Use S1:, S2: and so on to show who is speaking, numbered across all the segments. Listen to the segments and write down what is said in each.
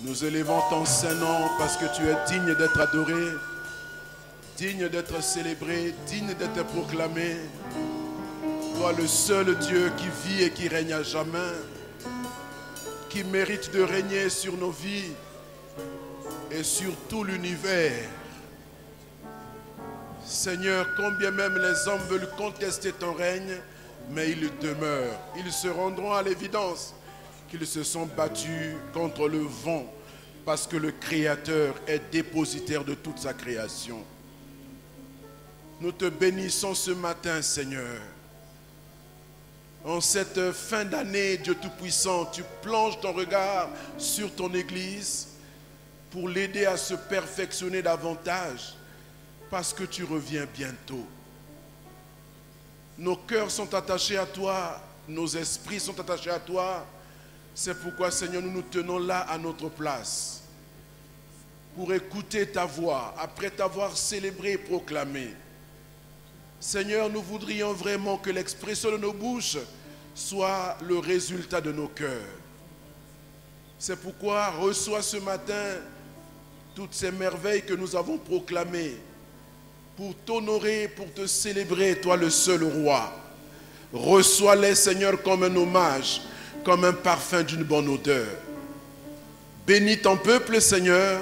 S1: Nous élevons ton Saint-Nom parce que tu es digne d'être adoré, digne d'être célébré, digne d'être proclamé. Toi, le seul Dieu qui vit et qui règne à jamais, qui mérite de régner sur nos vies et sur tout l'univers. Seigneur, combien même les hommes veulent contester ton règne, mais ils demeurent. Ils se rendront à l'évidence qu'ils se sont battus contre le vent parce que le Créateur est dépositaire de toute sa création. Nous te bénissons ce matin, Seigneur. En cette fin d'année, Dieu Tout-Puissant, tu plonges ton regard sur ton Église pour l'aider à se perfectionner davantage parce que tu reviens bientôt. Nos cœurs sont attachés à toi, nos esprits sont attachés à toi. C'est pourquoi, Seigneur, nous nous tenons là à notre place pour écouter ta voix après t'avoir célébré et proclamé. Seigneur, nous voudrions vraiment que l'expression de nos bouches soit le résultat de nos cœurs. C'est pourquoi reçois ce matin toutes ces merveilles que nous avons proclamées pour t'honorer, pour te célébrer, toi le seul roi. Reçois-les, Seigneur, comme un hommage, comme un parfum d'une bonne odeur. Bénis ton peuple, Seigneur.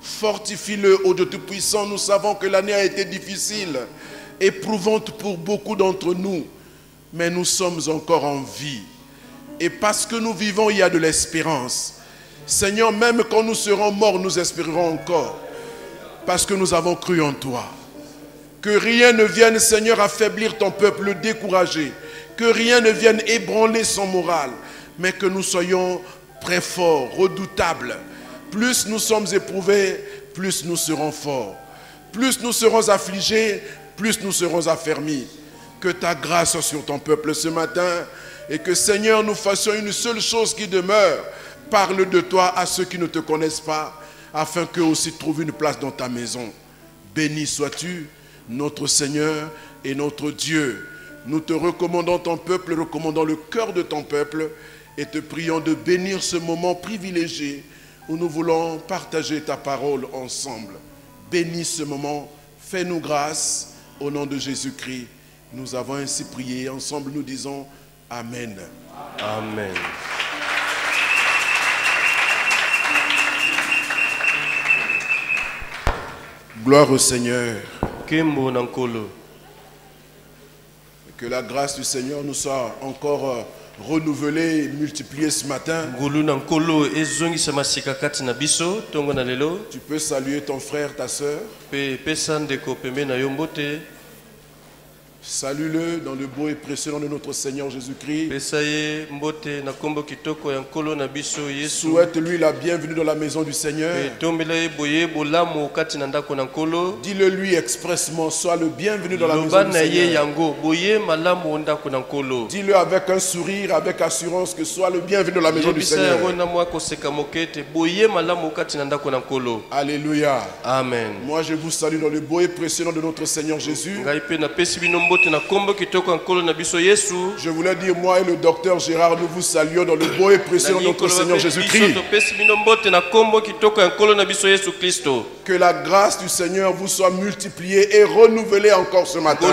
S1: Fortifie-le, ô Dieu Tout-Puissant. Nous savons que l'année a été difficile, éprouvante pour beaucoup d'entre nous, mais nous sommes encore en vie. Et parce que nous vivons, il y a de l'espérance. Seigneur, même quand nous serons morts, nous espérerons encore, parce que nous avons cru en toi. Que rien ne vienne, Seigneur, affaiblir ton peuple, le décourager. Que rien ne vienne ébranler son moral, mais que nous soyons très forts, redoutables. Plus nous sommes éprouvés, plus nous serons forts. Plus nous serons affligés, plus nous serons affermis. Que ta grâce soit sur ton peuple ce matin et que, Seigneur, nous fassions une seule chose qui demeure. Parle de toi à ceux qui ne te connaissent pas, afin qu'eux aussi trouvent une place dans ta maison. Béni sois-tu, notre Seigneur et notre Dieu. Nous te recommandons ton peuple, recommandons le cœur de ton peuple et te prions de bénir ce moment privilégié où nous voulons partager ta parole ensemble. Bénis ce moment, fais-nous grâce au nom de Jésus-Christ. Nous avons ainsi prié. Ensemble, nous disons Amen.
S2: Amen.
S1: Gloire au Seigneur.
S2: Kembo nankolo.
S1: Que la grâce du Seigneur nous soit encore renouvelée et multipliée ce matin.
S2: Ngulu nankolo ezongisa masika kati na biso tongo na lelo.
S1: Tu peux saluer ton frère, ta sœur.
S2: Pe pesa ndeko pembe na yo mbote.
S1: Salue-le dans le beau et précieux nom de notre Seigneur Jésus-Christ. Souhaite-lui la bienvenue dans la maison du Seigneur. Dis-le lui expressement, sois le bienvenu dans la maison du Seigneur. Dis-le avec un sourire, avec assurance que sois le bienvenu dans la maison du Seigneur. Alléluia.
S2: Amen.
S1: Moi je vous salue dans le beau et précieux nom de notre Seigneur Jésus. Je voulais dire, moi et le docteur Gérard, nous vous saluons dans le beau et précieux nom de notre Seigneur Jésus-Christ. Que la grâce du Seigneur vous soit multipliée et renouvelée encore ce matin.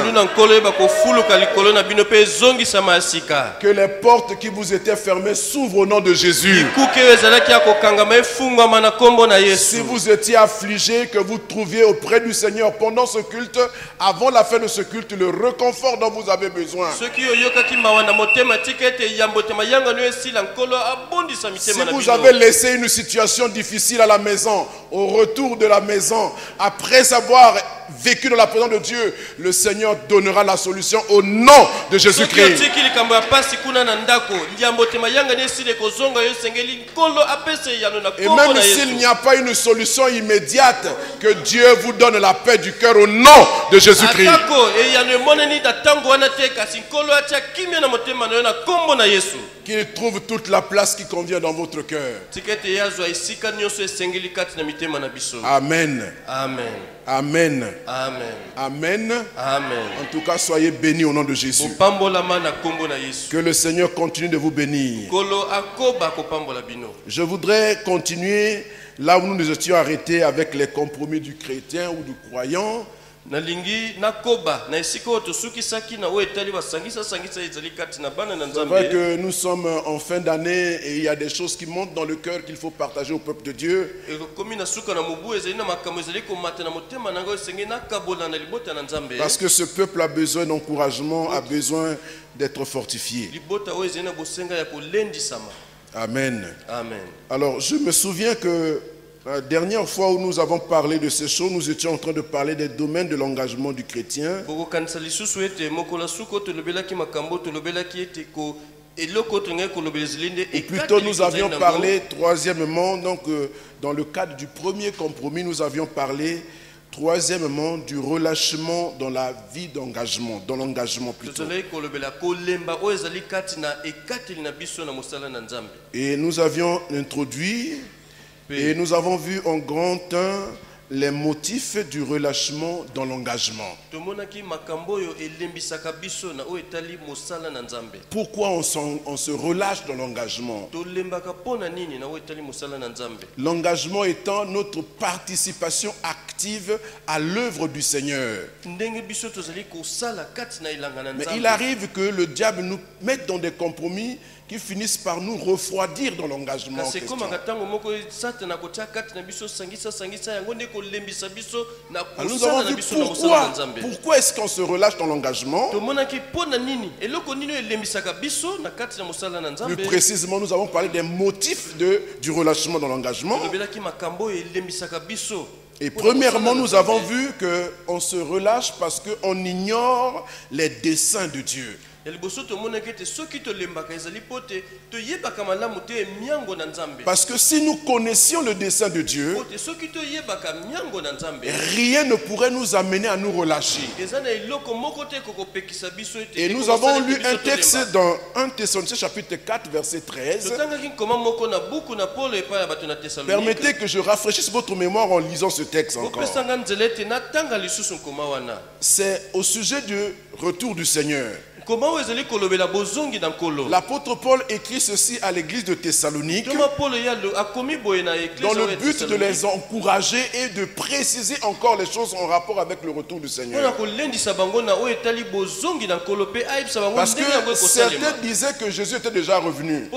S1: Que les portes qui vous étaient fermées s'ouvrent au nom de Jésus. Si vous étiez affligé, que vous trouviez auprès du Seigneur pendant ce culte, avant la fin de ce culte, le réconfort dont vous avez besoin. Si vous avez laissé une situation difficile à la maison, au retour de la maison, après avoir vécu dans la présence de Dieu, le Seigneur donnera la solution au nom de Jésus-Christ. Et même s'il n'y a pas une solution immédiate, que Dieu vous donne la paix du cœur au nom de Jésus-Christ. Qu'il trouve toute la place qui convient dans votre cœur.
S2: Amen.
S1: Amen. Amen.
S2: Amen.
S1: Amen.
S2: Amen.
S1: En tout cas, soyez bénis au nom de Jésus.
S2: Kopambolama na kombo na Yesu.
S1: Que le Seigneur continue de vous bénir.
S2: Kolo akoba kopambola bino.
S1: Je voudrais continuer là où nous nous étions arrêtés avec les compromis du chrétien ou du croyant.
S2: Nalingi nakoba na esiko to suki saki na oetali basangisa sangisa ezali kati na bana na
S1: C'est
S2: Nzambe.
S1: vrai que nous sommes en fin d'année et il y a des choses qui montent dans le cœur qu'il faut partager au peuple de Dieu.
S2: Komi na suka na mubu ezali na makambo ezali komata na motema nanga esenge na kabola na libota na Nzambe.
S1: Parce que ce peuple a besoin d'encouragement, a besoin d'être fortifié.
S2: Libota o ezali na bosenga ya kolendisama.
S1: Amen.
S2: Amen.
S1: Alors, je me souviens que la dernière fois où nous avons parlé de ces choses, nous étions en train de parler des domaines de l'engagement du chrétien.
S2: Boko kanisa lisusu ete mokola suko to lobelaki makambo to lobelaki ete ko eloko to ngai ko lobelezilinde
S1: Et plutôt, nous avions parlé, troisièmement, donc dans le cadre du premier compromis, nous avions parlé, troisièmement, du relâchement dans la vie d'engagement, dans l'engagement plutôt. Et nous avions introduit, et nous avons vu en grand 1 les motifs du relâchement dans l'engagement. Pourquoi on se relâche dans l'engagement? L'engagement étant notre participation active à l'œuvre du Seigneur. Mais il arrive que le diable nous mette dans des compromis qui finissent par nous refroidir dans l'engagement. Nous avons vu pourquoi est-ce qu'on se relâche dans l'engagement. Plus précisément, nous avons parlé des motifs du relâchement dans l'engagement. Et premièrement, nous avons vu qu'on se relâche parce qu'on ignore les desseins de Dieu. Parce que si nous connaissions le dessein de Dieu, rien ne pourrait nous amener à nous relâcher. Et nous avons lu un texte dans 1 Thessaloniciens chapitre 4 verset 13. Permettez que je rafraîchisse votre mémoire en lisant ce texte encore. C'est au sujet du retour du Seigneur. L'apôtre Paul écrit ceci à l'église de Thessalonique dans le but de les encourager et de préciser encore les choses en rapport avec le retour du Seigneur. Parce que certains disaient que Jésus était déjà revenu.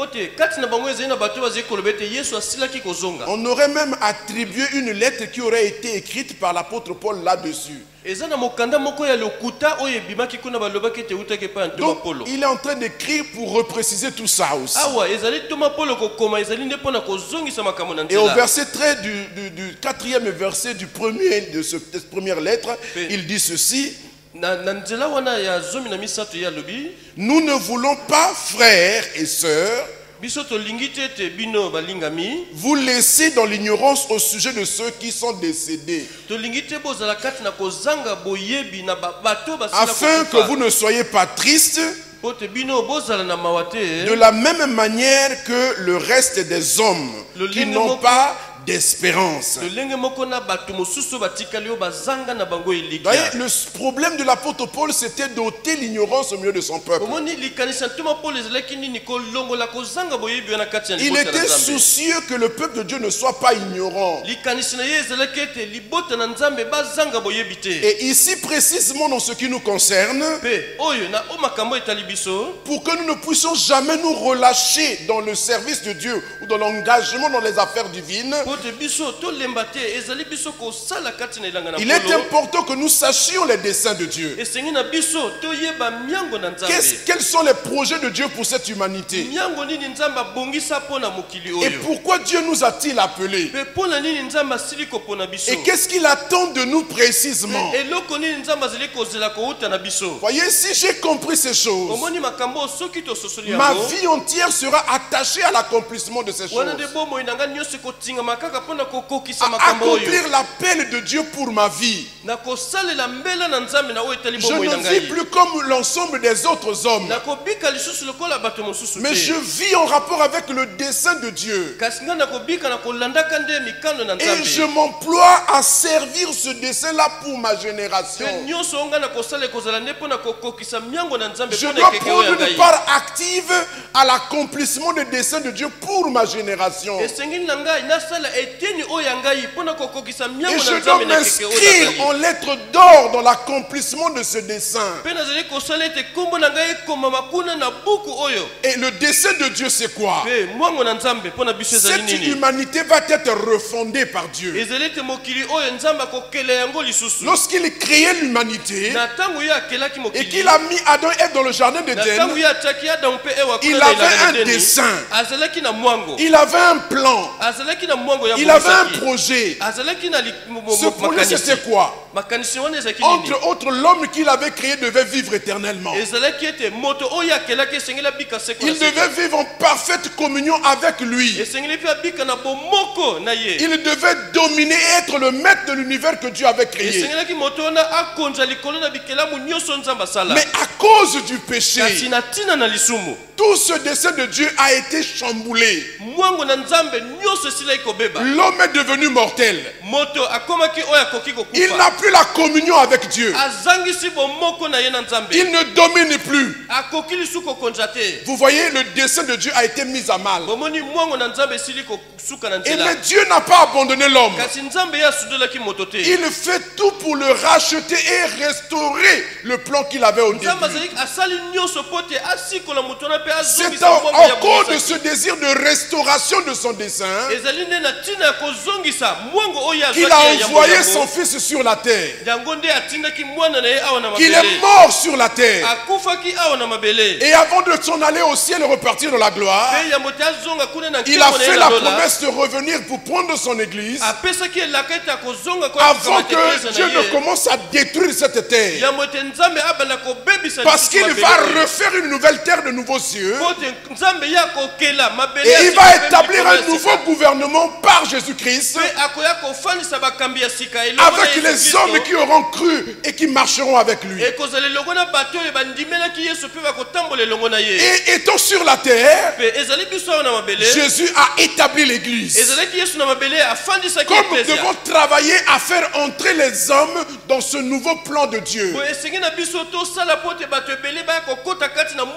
S1: On aurait même attribué une lettre qui aurait été écrite par l'apôtre Paul là-dessus. Donc, il est en train d'écrire pour repréciser tout ça aussi. Et au verset 13 du 4e verset de cette première lettre, il dit ceci: nous ne voulons pas, frères et sœurs, vous laissez dans l'ignorance au sujet de ceux qui sont décédés, afin que vous ne soyez pas tristes de la même manière que le reste des hommes qui n'ont pas d'espérance. Le problème de l'apôtre Paul, c'était d'ôter l'ignorance au milieu de son peuple. Il était soucieux que le peuple de Dieu ne soit pas ignorant. Et ici précisément dans ce qui nous concerne, pour que nous ne puissions jamais nous relâcher dans le service de Dieu ou dans l'engagement dans les affaires divines, il est important que nous sachions les desseins de Dieu. Quels sont les projets de Dieu pour cette humanité? Et pourquoi Dieu nous a-t-il appelés? Et qu'est-ce qu'il attend de nous précisément? Voyez, si j'ai compris ces choses, ma vie entière sera attachée à l'accomplissement de ces choses. accomplir l'appel de Dieu pour ma vie. Je ne vis plus comme l'ensemble des autres hommes, mais je vis en rapport avec le dessein de Dieu. Et je m'emploie à servir ce dessein-là pour ma génération. Je dois prendre une part active à l'accomplissement des desseins de Dieu pour ma génération. Et je dois m'inscrire en lettres d'or dans l'accomplissement de ce dessein. Et le dessein de Dieu, c'est quoi? Cette humanité va être refondée par Dieu. Lorsqu'il créait l'humanité et qu'il a mis Adam et Ève dans le jardin d'Éden, il avait un dessein, il avait un plan, il avait un projet. Ce projet, c'était quoi? Entre autres, l'homme qu'il avait créé devait vivre éternellement. Il devait vivre en parfaite communion avec lui. Il devait dominer et être le maître de l'univers que Dieu avait créé. Mais à cause du péché, tout ce dessein de Dieu a été chamboulé. L'homme est devenu mortel. Il n'a plus la communion avec Dieu. Il ne domine plus. Vous voyez, le dessein de Dieu a été mis à mal. Et mais Dieu n'a pas abandonné l'homme. Il fait tout pour le racheter et restaurer le plan qu'il avait au début. C'est en cause de ce désir de restauration de son dessein qu'il a envoyé son fils sur la terre. Qu'il est mort sur la terre. Et avant de s'en aller au ciel et repartir dans la gloire, il a fait la promesse de revenir pour prendre son église avant que Dieu ne commence à détruire cette terre. Parce qu'il va refaire une nouvelle terre, de nouveaux cieux. Et il va établir un nouveau gouvernement par Jésus-Christ, avec les hommes qui auront cru et qui marcheront avec lui. Et étant sur la terre, Jésus a établi l'église. Comme nous devons travailler à faire entrer les hommes dans ce nouveau plan de Dieu.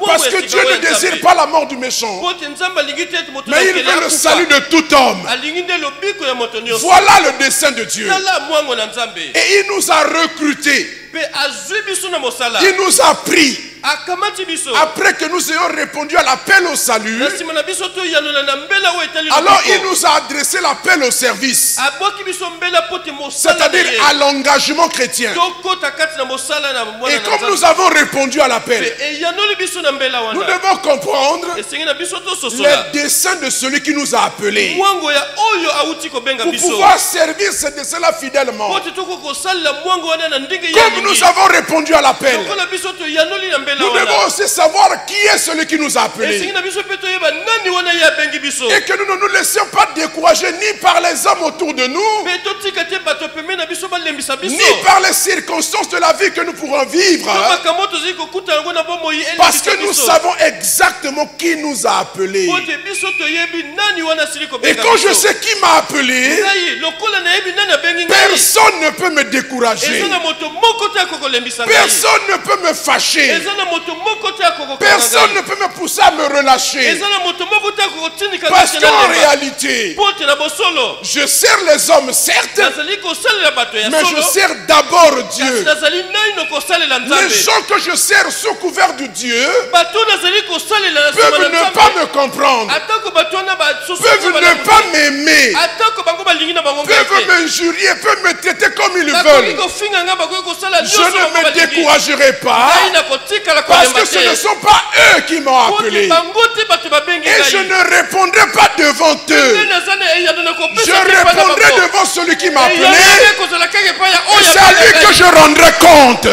S1: Parce que Dieu ne désire pas la mort du méchant, mais il veut le salut de tout homme. Voilà le dessein de Dieu. Et il nous a recrutés. Il nous a pris. Après que nous ayons répondu à l'appel au salut, alors il nous a adressé l'appel au service, c'est-à-dire à l'engagement chrétien. Et comme nous avons répondu à l'appel, nous devons comprendre les desseins de celui qui nous a appelés pour pouvoir servir ce dessein-là fidèlement. Comme nous avons répondu à l'appel, nous devons aussi savoir qui est celui qui nous a appelés. Et que nous ne nous laissions pas décourager ni par les hommes autour de nous, ni par les circonstances de la vie que nous pourrons vivre. Parce que nous savons exactement qui nous a appelés. Et quand je sais qui m'a appelé, personne ne peut me décourager. Personne ne peut me fâcher. Personne ne peut me pousser à me relâcher. Parce qu'en réalité, je sers les hommes, certes, mais je sers d'abord Dieu. Les gens que je sers sous couvert de Dieu peuvent ne pas me comprendre, peuvent ne pas m'aimer, peuvent m'injurier, peuvent me traiter comme ils veulent. Je ne me découragerai pas, parce que ce ne sont pas eux qui m'ont appelé. Et je ne répondrai pas devant eux. Je répondrai devant celui qui m'a appelé. Et c'est à lui que je rendrai compte.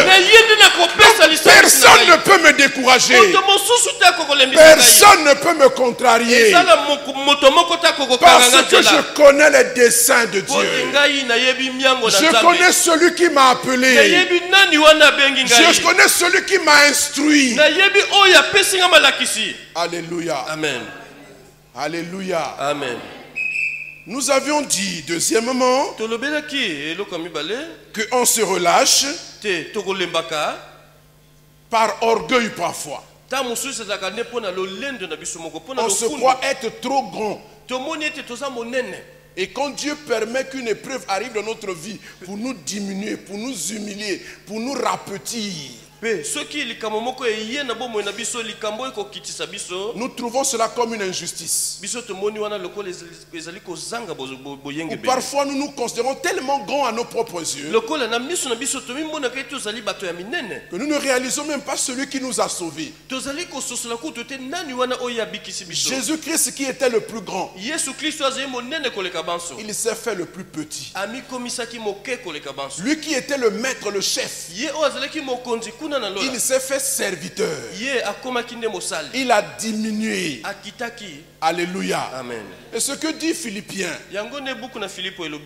S1: personne ne peut me décourager. Personne ne peut me contrarier. Parce que je connais les desseins de Dieu. Je connais celui qui m'a appelé. Je connais celui qui m'a instruit. Alléluia.
S2: Amen.
S1: Alléluia.
S2: Amen.
S1: Nous avions dit, deuxièmement, qu'on se relâche par orgueil parfois. On se croit être trop grand. Et quand Dieu permet qu'une épreuve arrive dans notre vie pour nous diminuer, pour nous humilier, pour nous rapetir, nous trouvons cela comme une injustice. Ou parfois nous nous considérons tellement grands à nos propres yeux que nous ne réalisons même pas celui qui nous a sauvés. Jésus-Christ qui était le plus grand, il s'est fait le plus petit. Lui qui était le maître, le chef, il s'est fait serviteur. Il a diminué. Alléluia.
S2: Amen.
S1: Et ce que dit Philippiens,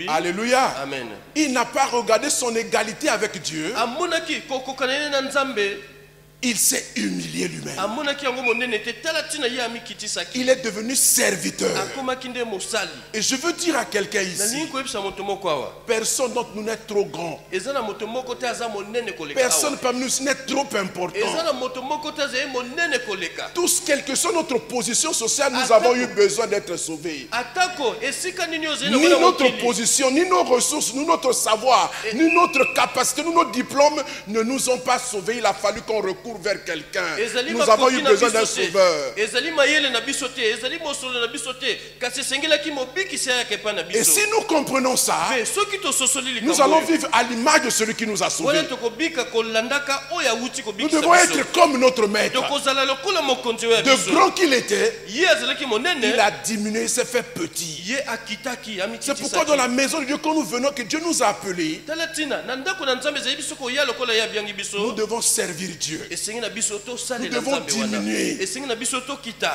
S1: alléluia.
S2: Amen.
S1: Il n'a pas regardé son égalité avec Dieu. Il s'est humilié lui-même. Il est devenu serviteur. Et je veux dire à quelqu'un ici, personne d'entre nous n'est trop grand. Personne parmi nous n'est trop important. Tous, quelle que soit notre position sociale, nous avons eu besoin d'être sauvés. Ni notre position, ni nos ressources, ni notre savoir, ni notre capacité, ni nos diplômes ne nous ont pas sauvés. Il a fallu qu'on recourt vers quelqu'un. Nous avons eu besoin d'un sauveur. Et si nous comprenons ça, nous allons vivre à l'image de celui qui nous a sauvés. Nous devons être comme notre maître. De grand qu'il était, il a diminué, il s'est fait petit. C'est pourquoi dans la maison de Dieu, quand nous venons, que Dieu nous a appelés, nous devons servir Dieu. Nous devons diminuer.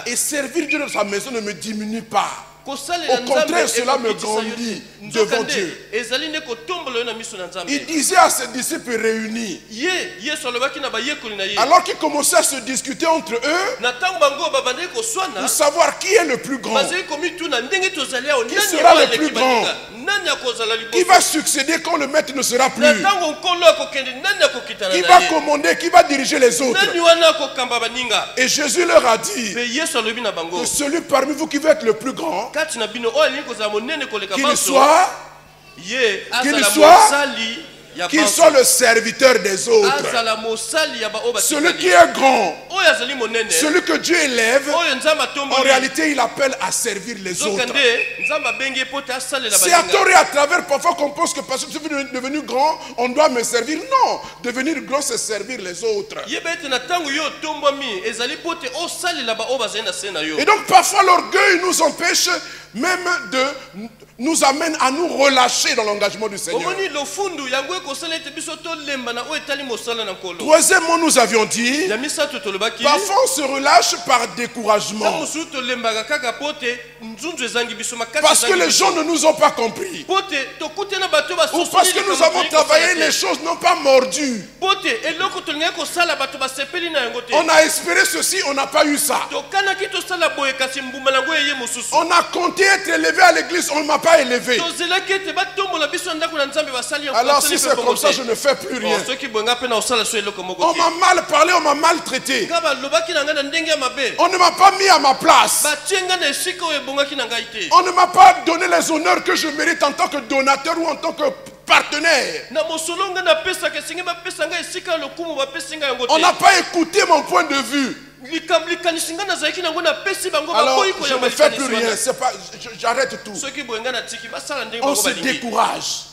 S1: Et servir Dieu dans sa maison ne me diminue pas. Au contraire, cela me grandit devant Dieu. Il disait à ses disciples réunis, alors qu'ils commençaient à se discuter entre eux, pour savoir qui est le plus grand, qui sera le plus grand, qui va succéder quand le maître ne sera plus, qui va commander, qui va diriger les autres. Et Jésus leur a dit que celui parmi vous qui veut être le plus grand, qu'il soit le serviteur des autres. Celui qui est grand, celui que Dieu élève, en réalité il appelle à servir les autres. C'est à tort et à travers parfois qu'on pense que parce que je suis devenu grand, on doit me servir. Non, devenir grand c'est servir les autres. Et donc parfois l'orgueil nous empêche même nous amène à nous relâcher dans l'engagement du Seigneur. Troisièmement, nous avions dit, parfois on se relâche par découragement. Parce que les gens ne nous ont pas compris. Ou parce que nous avons travaillé, les choses n'ont pas mordu. On a espéré ceci, on n'a pas eu ça. On a compté être élevé à l'église, on ne m'a pas élevé. Alors si c'est comme ça, je ne fais plus rien. On m'a mal parlé, on m'a maltraité. On ne m'a pas mis à ma place. On ne m'a pas donné les honneurs que je mérite en tant que donateur ou en tant que partenaire. On n'a pas écouté mon point de vue. Alors je ne fais plus rien, j'arrête tout. On se décourage.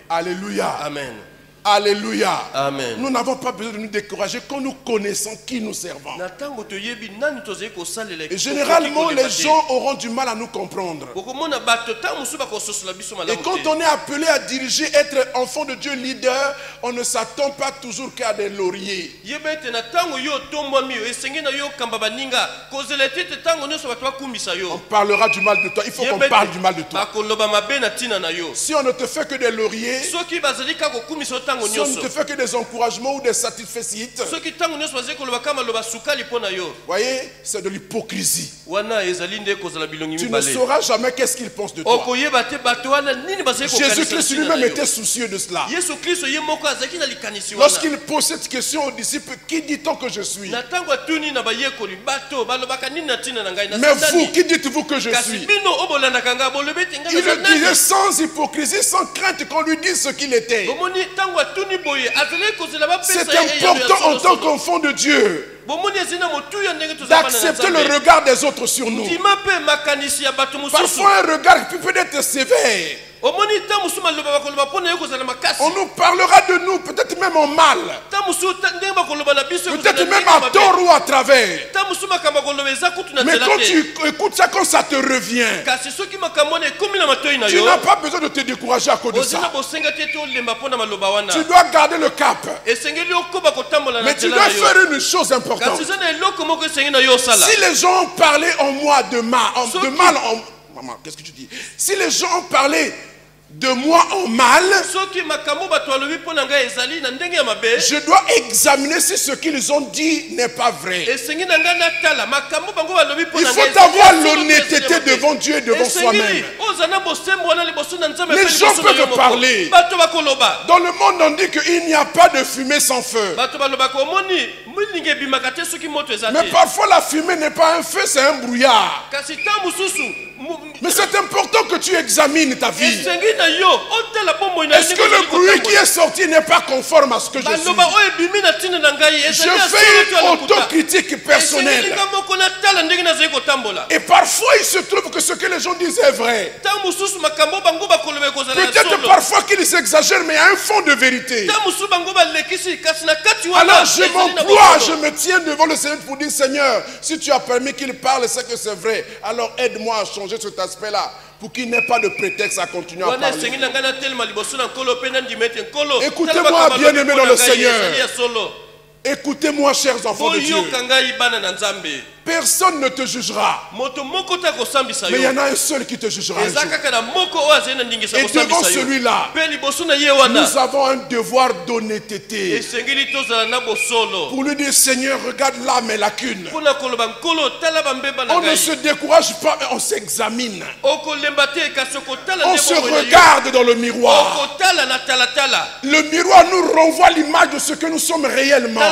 S1: Alléluia.
S2: Amen.
S1: Alléluia.
S2: Amen.
S1: Nous n'avons pas besoin de nous décourager quand nous connaissons qui nous servons. Et généralement, les gens auront du mal à nous comprendre. Et quand on est appelé à diriger, être enfant de Dieu, leader, on ne s'attend pas toujours qu'à des lauriers. On parlera du mal de toi. Il faut qu'on parle du mal de toi. Si on ne te fait que des lauriers, si on ne te fait que des encouragements ou des satisfaits, voyez, c'est de l'hypocrisie. Tu ne sauras jamais qu'est-ce qu'il pense de toi. Jésus-Christ lui-même était soucieux de cela. Lorsqu'il pose cette question aux disciples, qui dit-on que je suis? Mais vous, qui dites-vous que je suis? Il le disait sans hypocrisie, sans crainte qu'on lui dise ce qu'il était. C'est important en tant qu'enfant de Dieu d'accepter le regard des autres sur nous. Parfois un regard peut être sévère. On nous parlera de nous, peut-être même en mal, peut-être même à tort ou à travers. Mais quand tu écoutes ça, quand ça te revient, tu n'as pas besoin de te décourager à cause de ça. Tu dois garder le cap. Mais tu dois faire une chose importante. Si les gens ont parlé en moi de mal, maman, qu'est-ce que tu dis? Si les gens ont parlé de moi en mal, je dois examiner si ce qu'ils ont dit n'est pas vrai. Il faut avoir l'honnêteté devant Dieu et devant soi-même. Les gens peuvent parler. Dans le monde, on dit qu'il n'y a pas de fumée sans feu. Mais parfois la fumée n'est pas un feu, c'est un brouillard. Mais c'est important que tu examines ta vie. Est-ce que le bruit qui est sorti n'est pas conforme à ce que je suis? Je fais une autocritique personnelle. Et parfois il se trouve que ce que les gens disent est vrai. Peut-être parfois qu'ils exagèrent, mais il y a un fond de vérité. Alors je m'emploie, je me tiens devant le Seigneur pour dire: Seigneur, si tu as permis qu'il parle, c'est que c'est vrai. Alors aide-moi à changer cet aspect-là, pour qu'il n'ait pas de prétexte à continuer à parler. Écoutez-moi, bien-aimés dans le Seigneur. Écoutez-moi, chers enfants de Dieu. Personne ne te jugera. Mais il y en a un seul qui te jugera un jour. Et devant celui-là, nous avons un devoir d'honnêteté. Pour lui dire: Seigneur, regarde là mes lacunes. On ne se décourage pas, mais on s'examine. On se regarde dans le miroir. Le miroir nous renvoie l'image de ce que nous sommes réellement.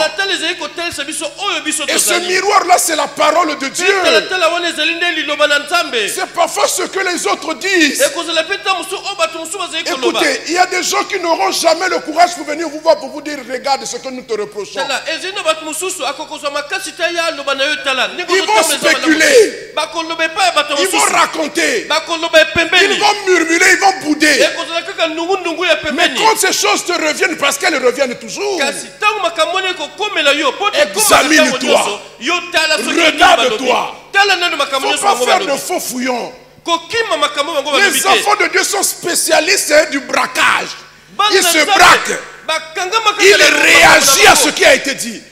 S1: Et ce miroir-là, c'est la parole de Dieu. C'est parfois ce que les autres disent. Écoutez, il y a des gens qui n'auront jamais le courage pour venir vous voir, pour vous dire: regarde ce que nous te reprochons. Ils vont spéculer. Ils vont raconter. Ils vont murmurer, ils vont bouder. Mais quand ces choses te reviennent, parce qu'elles reviennent toujours, examine-toi. Regarde-toi. Il ne faut pas faire de faux fouillons. Les enfants de Dieu sont spécialistes du braquage. Ils se braquent. Il réagit à ce qui a été dit.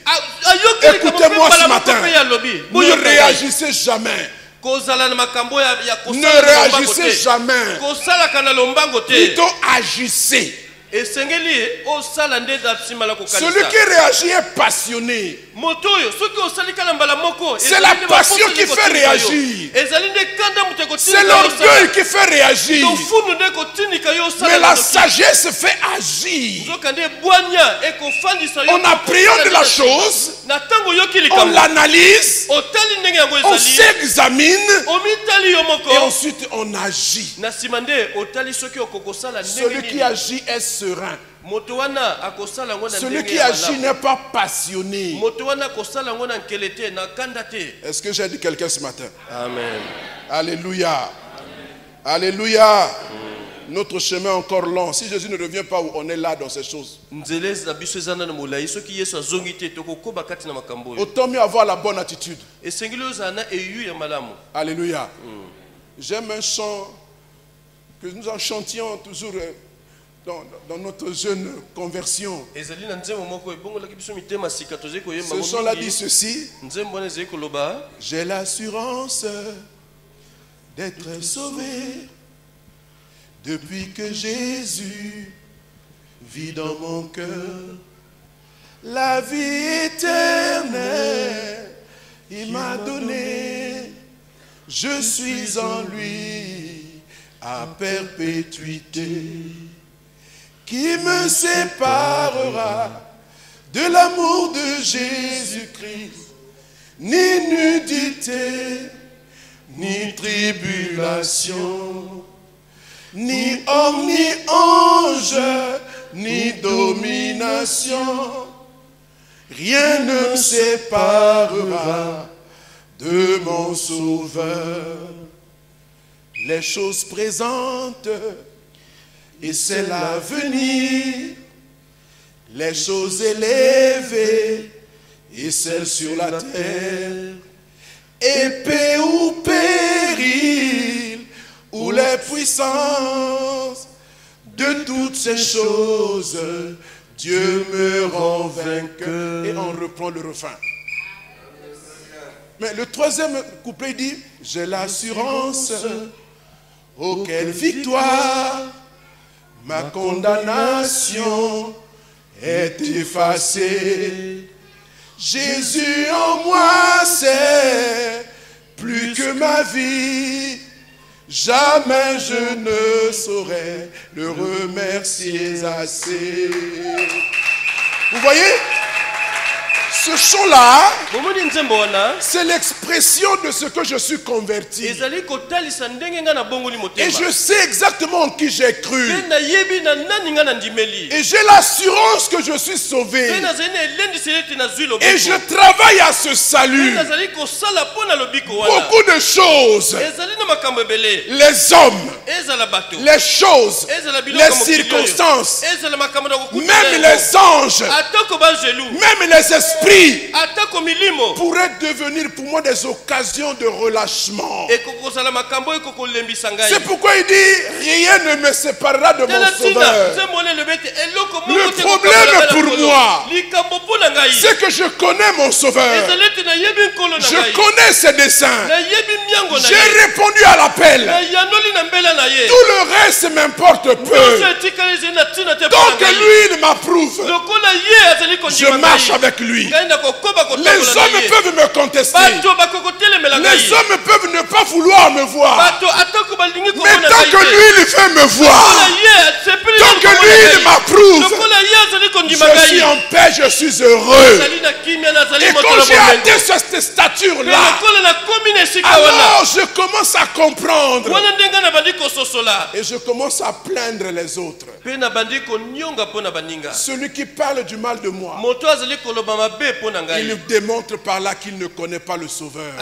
S1: Écoutez-moi ce matin. Ne réagissez jamais. Ne réagissez jamais. Plutôt agissez. Celui qui réagit est passionné. C'est la passion qui fait réagir. C'est l'orgueil qui fait réagir. Mais la sagesse fait agir. On appréhende la chose, on l'analyse, on s'examine et ensuite on agit. Celui qui agit est serein. Celui qui agit n'est pas passionné. Est-ce que j'ai dit quelqu'un ce matin?
S2: Amen.
S1: Alléluia. Alléluia. Notre chemin est encore long. Si Jésus ne revient pas, on est là dans ces choses. Autant mieux avoir la bonne attitude. Alléluia. J'aime un chant que nous en chantions toujours dans notre jeune conversion. Ce chant-là dit ceci: j'ai l'assurance d'être sauvé depuis que Jésus vit dans mon cœur la vie éternelle. Il m'a donné, je suis en lui à perpétuité. Qui me séparera de l'amour de Jésus-Christ? Ni nudité, ni tribulation, ni homme, ni ange, ni domination. Rien ne me séparera de mon Sauveur. Les choses présentes et celles à venir, les choses élevées et celles sur la terre, épée ou péril, ou les puissances, de toutes ces choses, Dieu me rend vainqueur. Et on reprend le refrain. Mais le troisième couplet dit: j'ai l'assurance, auquel victoire, ma condamnation est effacée. Jésus en moi, c'est plus que ma vie. Jamais je ne saurais le remercier assez. Vous voyez? Ce chant-là, c'est l'expression de ce que je suis converti. Et je sais exactement en qui j'ai cru. Et j'ai l'assurance que je suis sauvé. Et je travaille à ce salut. Beaucoup de choses, les hommes, les choses, les circonstances, même les anges, même les esprits pourraient devenir pour moi des occasions de relâchement. C'est pourquoi il dit: rien ne me séparera de mon Sauveur. Le problème pour moi, c'est que je connais mon Sauveur. Je connais ses desseins. J'ai répondu à l'appel. Tout le reste m'importe peu. Tant que lui il m'approuve, je marche avec lui. Les hommes peuvent me contester. Les hommes peuvent ne pas vouloir me voir. Mais tant que lui il veut me voir, tant que lui il m'approuve, je suis en paix, je suis heureux. Et quand j'ai atteint cette stature-là, alors je commence à comprendre. Et je commence à plaindre les autres. Celui qui parle du mal de moi, il démontre par là qu'il ne connaît pas le Sauveur.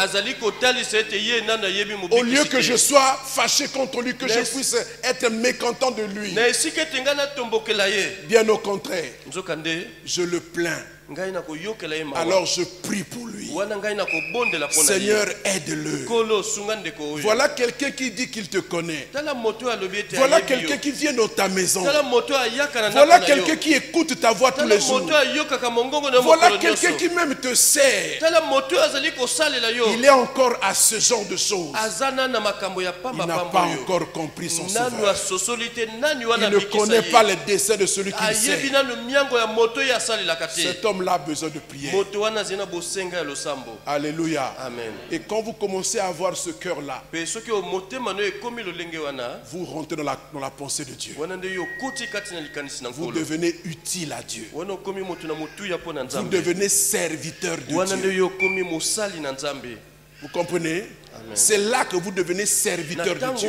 S1: Au lieu que je sois fâché contre lui, que je puisse être mécontent de lui, bien au contraire, je le plains. Alors je prie pour lui. Seigneur, aide-le. Voilà quelqu'un qui dit qu'il te connaît. Voilà quelqu'un qui vient dans ta maison. Voilà quelqu'un qui écoute ta voix tous les jours. Voilà quelqu'un qui même te sert. Il est encore à ce genre de choses. Il n'a pas encore compris son Sauveur. Il ne connaît pas les desseins de celui qui le sert. Cet homme a besoin de prier. Alléluia.
S2: Amen.
S1: Et quand vous commencez à avoir ce cœur-là, vous rentrez dans la pensée de Dieu. Vous devenez utile à Dieu. Vous devenez serviteur de Dieu. Vous comprenez? C'est là que vous devenez serviteur de Dieu.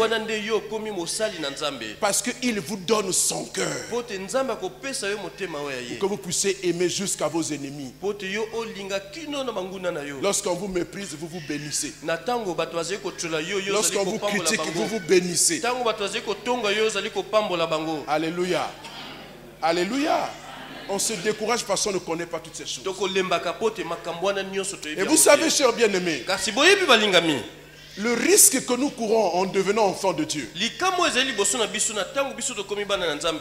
S1: Parce qu'il vous donne son cœur. Pour que vous puissiez aimer jusqu'à vos ennemis. Lorsqu'on vous méprise, vous vous bénissez. Lorsqu'on vous critique, vous vous bénissez. Alléluia. Alléluia. On se décourage parce qu'on ne connaît pas toutes ces choses. Et vous savez, chers bien-aimés, le risque que nous courons en devenant enfants de Dieu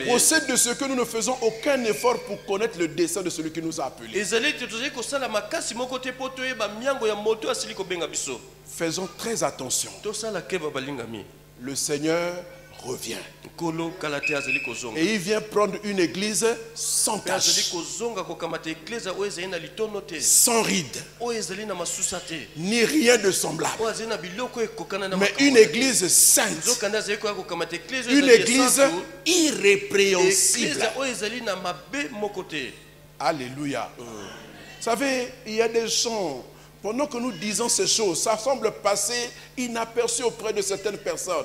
S1: possède de ce que nous ne faisons aucun effort pour connaître le dessein de celui qui nous a appelés. Faisons très attention. Le Seigneur revient. Et il vient prendre une église sans tache, sans rides, ni rien de semblable, mais une église sainte, une église irrépréhensible. Alléluia. Vous savez, il y a des gens, pendant que nous disons ces choses, ça semble passer inaperçu auprès de certaines personnes.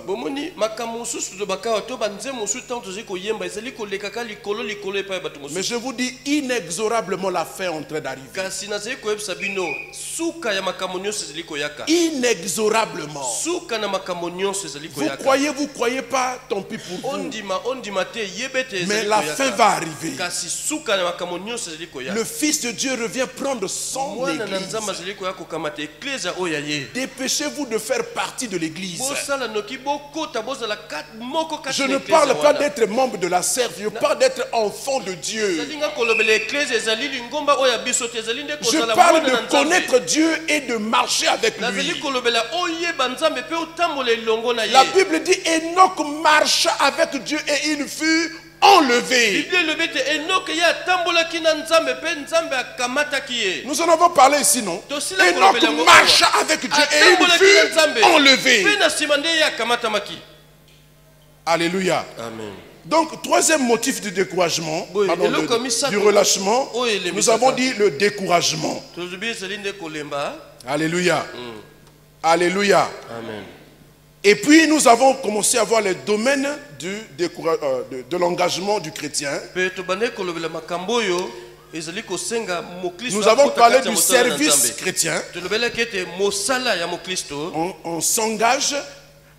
S1: Mais je vous dis, inexorablement la fin est en train d'arriver. Inexorablement. Vous croyez pas, tant pis pour vous. Mais la fin va arriver. Le Fils de Dieu revient prendre son église. Dépêchez-vous de faire partie de l'église. Je ne parle pas d'être membre de la serve, je parle d'être enfant de Dieu. Je parle de connaître Dieu et de marcher avec lui. La Bible dit Enoch marcha avec Dieu et il fut enlevé. Nous en avons parlé ici, non? Enoch marcha avec Dieu et il fut enlevé. Alléluia. Amen. Donc, troisième motif du découragement, pardon, du relâchement, nous avons dit le découragement. Alléluia. Alléluia. Amen. Et puis nous avons commencé à voir les domaines de l'engagement du chrétien. Nous avons parlé du service chrétien. On s'engage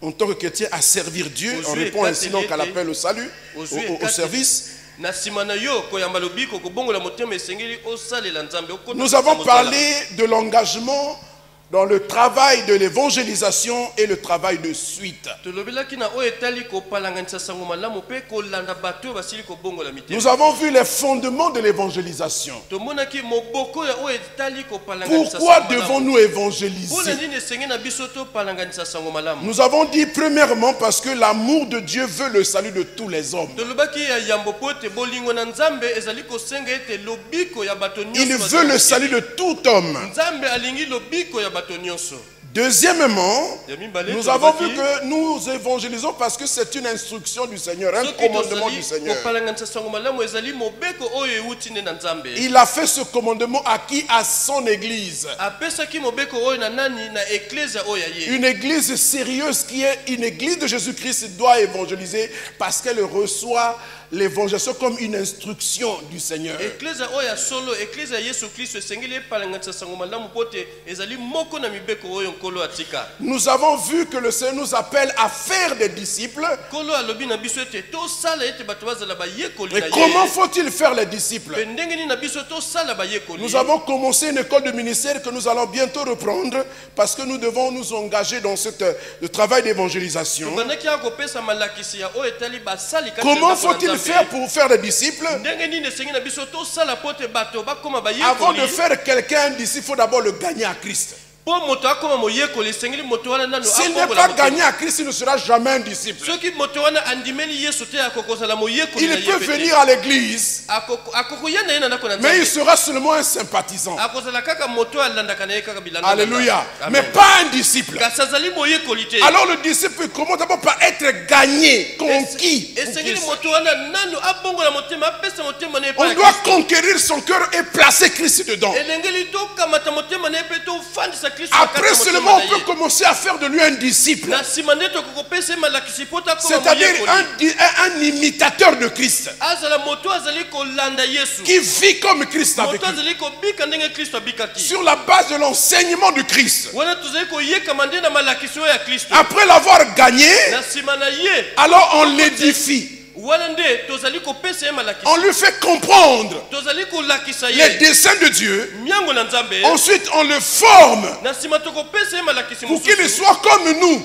S1: en tant que chrétien à servir Dieu. On répond ainsi donc à l'appel au salut, au service. Nous avons parlé de l'engagement dans le travail de l'évangélisation et le travail de suite. Nous avons vu les fondements de l'évangélisation. Pourquoi devons-nous évangéliser? Nous avons dit premièrement parce que l'amour de Dieu veut le salut de tous les hommes. Il veut le salut de tout homme. Deuxièmement, nous avons vu que nous évangélisons parce que c'est une instruction du Seigneur, un commandement du Seigneur. Il a fait ce commandement à qui? À son église. Une église sérieuse qui est une église de Jésus-Christ doit évangéliser parce qu'elle reçoit l'évangélisation comme une instruction du Seigneur. Nous avons vu que le Seigneur nous appelle à faire des disciples. Et comment faut-il faire les disciples? Nous avons commencé une école de ministère que nous allons bientôt reprendre parce que nous devons nous engager dans le travail d'évangélisation. Comment faut-il faire pour faire des disciples? Avant de faire quelqu'un un disciple, il faut d'abord le gagner à Christ. S'il n'est pas gagné à Christ, il ne sera jamais un disciple. Il peut venir à l'église, mais il sera seulement un sympathisant. Alléluia. Mais pas un disciple. Alors le disciple commence d'abord par être gagné, conquis. On doit conquérir son cœur et placer Christ dedans. Après seulement on peut commencer à faire de lui un disciple. C'est-à-dire un imitateur de Christ. Qui vit comme Christ a vécu. Sur la base de l'enseignement de Christ. Après l'avoir gagné, alors on l'édifie. On lui fait comprendre les desseins de Dieu. Ensuite, on le forme pour qu'il soit comme nous.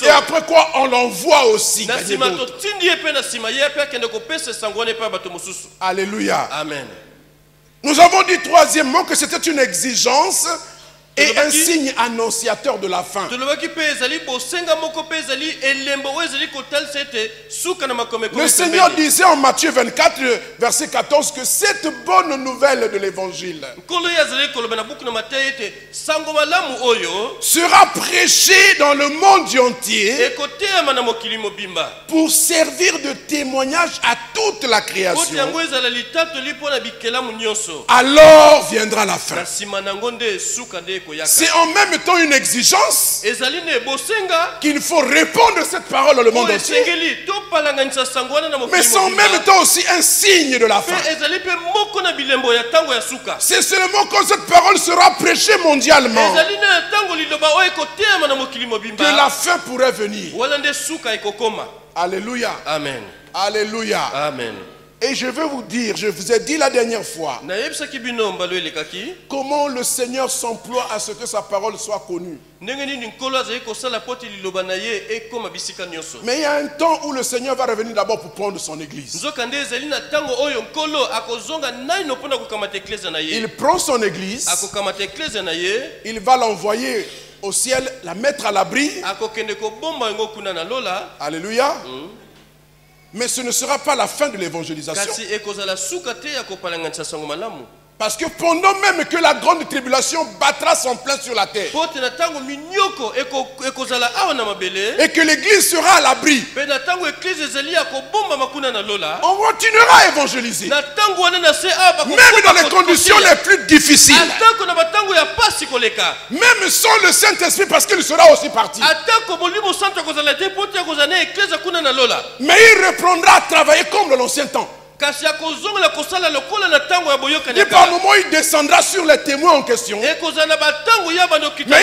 S1: Et après quoi, on l'envoie aussi. Alléluia.
S2: Amen.
S1: Nous avons dit troisièmement que c'était une exigence et un signe annonciateur de la fin. Le Seigneur disait en Matthieu 24, verset 14, que cette bonne nouvelle de l'évangile sera prêchée dans le monde entier pour servir de témoignage à toute la création. Alors viendra la fin. C'est en même temps une exigence qu'il faut répondre à cette parole dans le monde entier. Mais c'est en même temps aussi un signe de la fin. C'est seulement quand cette parole sera prêchée mondialement que la fin pourrait venir. Alléluia.
S2: Amen.
S1: Alléluia.
S2: Amen.
S1: Et je veux vous dire, je vous ai dit la dernière fois, comment le Seigneur s'emploie à ce que sa parole soit connue. Mais il y a un temps où le Seigneur va revenir d'abord pour prendre son église. Il prend son église, il va l'envoyer au ciel, la mettre à l'abri. Alléluia. Mais ce ne sera pas la fin de l'évangélisation. Parce que pendant même que la grande tribulation battra son plein sur la terre, et que l'église sera à l'abri, on continuera à évangéliser. Même dans les conditions les plus difficiles. Même sans le Saint-Esprit, parce qu'il sera aussi parti. Mais il reprendra à travailler comme dans l'ancien temps. Et par moment il descendra sur les témoins en question. Mais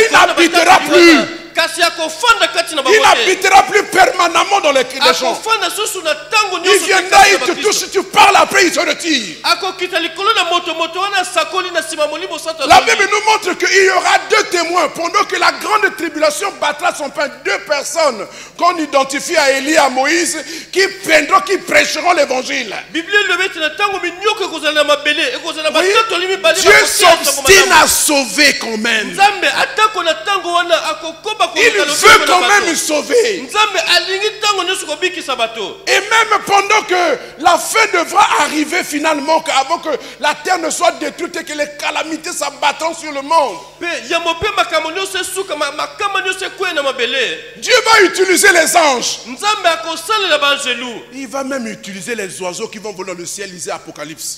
S1: il n'habitera plus. Il n'habitera plus permanemment dans les champs. Il viendra, il te touche, tu parles, après il se retire. La Bible nous montre qu'il y aura deux témoins pendant que la grande tribulation battra son pain. Deux personnes qu'on identifie à Élie, à Moïse, qui prêcheront l'évangile. Oui, Dieu s'obstine à sauver quand même. Il veut quand même sauver. Et même pendant que la fin devra arriver finalement, avant que la terre ne soit détruite et que les calamités s'abattront sur le monde, Dieu va utiliser les anges. Il va même utiliser les oiseaux qui vont voler dans le ciel, lisez Apocalypse,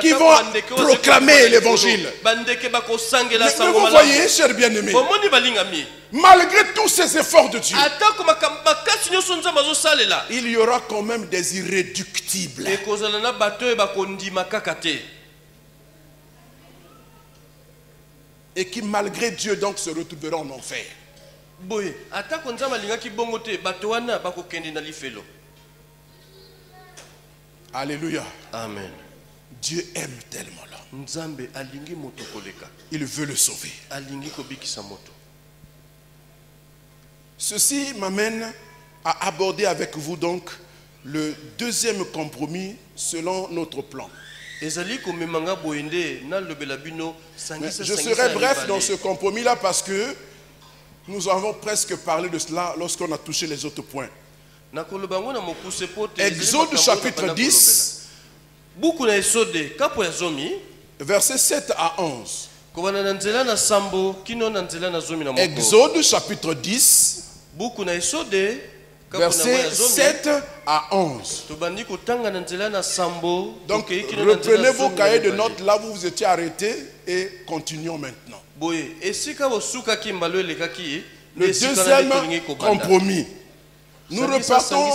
S1: qui vont proclamer l'évangile. Mais vous voyez, chers bien-aimés, malgré tous ces efforts de Dieu, il y aura quand même des irréductibles. Et qui malgré Dieu donc se retrouveront en enfer. Alléluia.
S2: Amen.
S1: Dieu aime tellement l'homme. Il veut le sauver. Ceci m'amène à aborder avec vous donc le deuxième compromis selon notre plan. Mais je serai bref dans ce compromis-là parce que nous avons presque parlé de cela lorsqu'on a touché les autres points. Exode chapitre 10, versets 7 à 11. Exode chapitre 10, versets 7 à 11. Donc, reprenez vos cahiers de notes là où vous étiez arrêtés et continuons maintenant. Le deuxième compromis. Nous repartons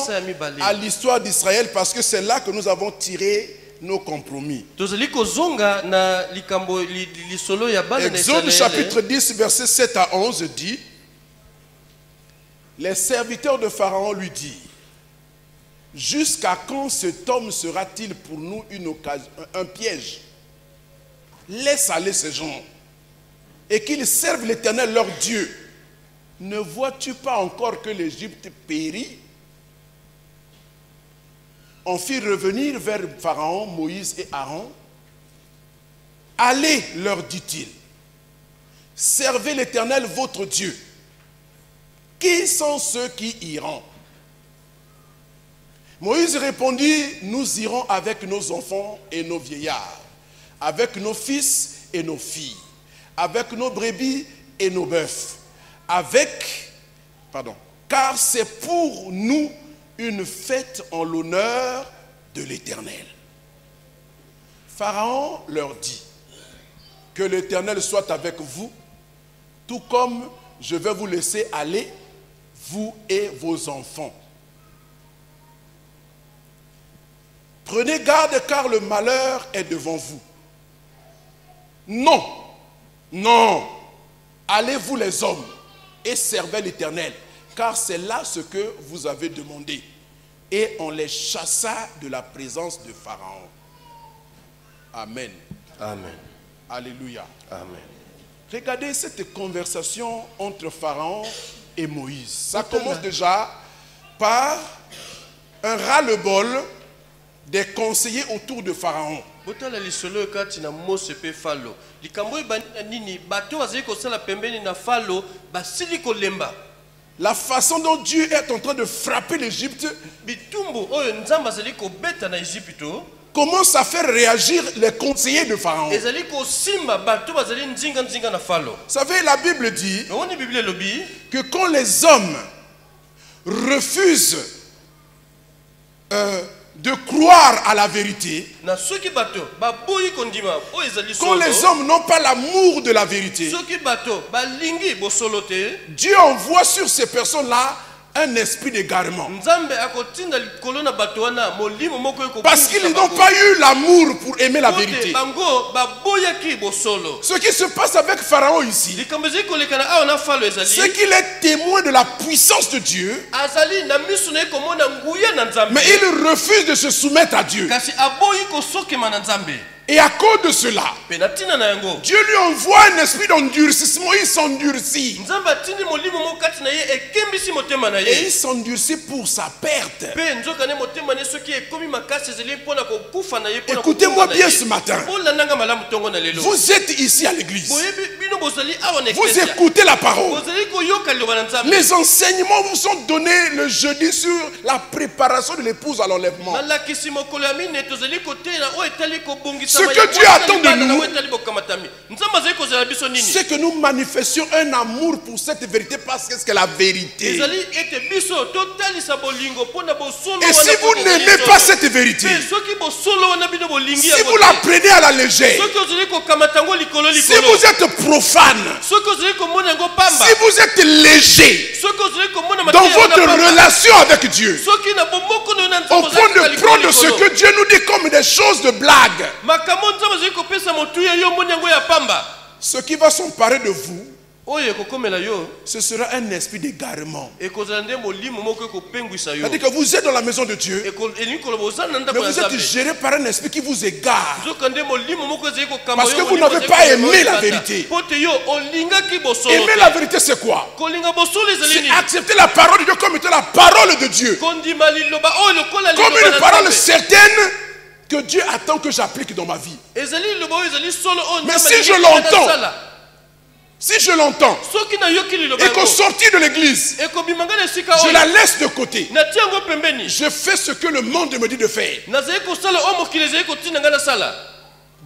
S1: à l'histoire d'Israël parce que c'est là que nous avons tiré nos compromis. Exode chapitre 10, versets 7 à 11 dit: les serviteurs de Pharaon lui dirent: jusqu'à quand cet homme sera-t-il pour nous un piège? Laisse aller ces gens et qu'ils servent l'Éternel leur Dieu. Ne vois-tu pas encore que l'Égypte périt? On fit revenir vers Pharaon Moïse et Aaron. Allez, leur dit-il, servez l'Éternel votre Dieu. Qui sont ceux qui iront? Moïse répondit: nous irons avec nos enfants et nos vieillards, avec nos fils et nos filles, avec nos brebis et nos bœufs, car c'est pour nous une fête en l'honneur de l'Éternel. Pharaon leur dit: que l'Éternel soit avec vous, tout comme je vais vous laisser aller, vous et vos enfants. Prenez garde car le malheur est devant vous. Non, non, allez vous les hommes et servez l'Éternel, car c'est là ce que vous avez demandé. Et on les chassa de la présence de Pharaon. Amen.
S2: Amen.
S1: Alléluia.
S2: Amen.
S1: Regardez cette conversation entre Pharaon et Moïse. Ça commence déjà par un ras-le-bol des conseillers autour de Pharaon. La façon dont Dieu est en train de frapper l'Égypte commence à faire réagir les conseillers de Pharaon. Vous savez, la Bible dit que quand les hommes refusent de croire à la vérité, quand les hommes n'ont pas l'amour de la vérité, Dieu envoie sur ces personnes-là un esprit d'égarement. Parce qu'ils n'ont pas eu l'amour pour aimer la vérité. Ce qui se passe avec Pharaon ici, c'est qu'il est témoin de la puissance de Dieu, mais il refuse de se soumettre à Dieu. Et à cause de cela, Dieu lui envoie un esprit d'endurcissement. Il s'endurcit. Et il s'endurcit pour sa perte. Écoutez-moi bien ce matin. Vous êtes ici à l'église. Vous écoutez la parole. Les enseignements vous sont donnés le jeudi sur la préparation de l'épouse à l'enlèvement. Ce que Dieu attend de nous, c'est que nous manifestions un amour pour cette vérité parce que c'est la vérité. Et si vous n'aimez pas cette vérité, si vous la prenez à la légère, si vous êtes profane, si vous êtes léger dans votre relation avec Dieu, au point de prendre ce que Dieu nous dit comme des choses de blague, ce qui va s'emparer de vous, ce sera un esprit d'égarement. C'est-à-dire que vous êtes dans la maison de Dieu, mais vous êtes géré par un esprit qui vous égare. Parce que vous n'avez pas aimé la vérité. Aimer la vérité, c'est quoi? C'est accepter la parole de Dieu comme étant la parole de Dieu. Comme une parole certaine que Dieu attend que j'applique dans ma vie. Mais si je l'entends, et qu'au sortir de l'église, je la laisse de côté, je fais ce que le monde me dit de faire,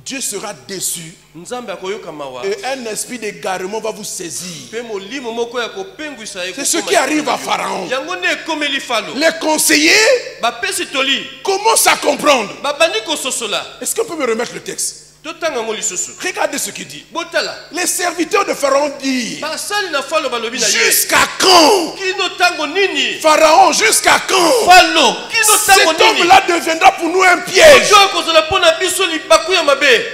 S1: Dieu sera déçu.
S2: Nzambe akoyoka mawa.
S1: Et un esprit d'égarement va vous saisir.
S2: Pe molimo moko ya kopengwisa
S1: C'est ce qui arrive à Pharaon.
S2: Yango ne ekomeli Falo.
S1: Les conseillers
S2: Bapesi toli.
S1: commencent à comprendre.
S2: Babandi kososola.
S1: Est-ce qu'on peut me remettre le texte?
S2: Totanga ngo lisusu.
S1: Regardez ce qu'il dit.
S2: Botala.
S1: Les serviteurs de Pharaon disent,
S2: Basali na Falo balobi na ye.
S1: jusqu'à quand?
S2: Kino tango nini?
S1: Pharaon, jusqu'à quand?
S2: Falo. Kino tango
S1: Cet
S2: nini?
S1: homme-là deviendra pour nous un piège.
S2: Ojo kozala pona biso libaku ya mabe.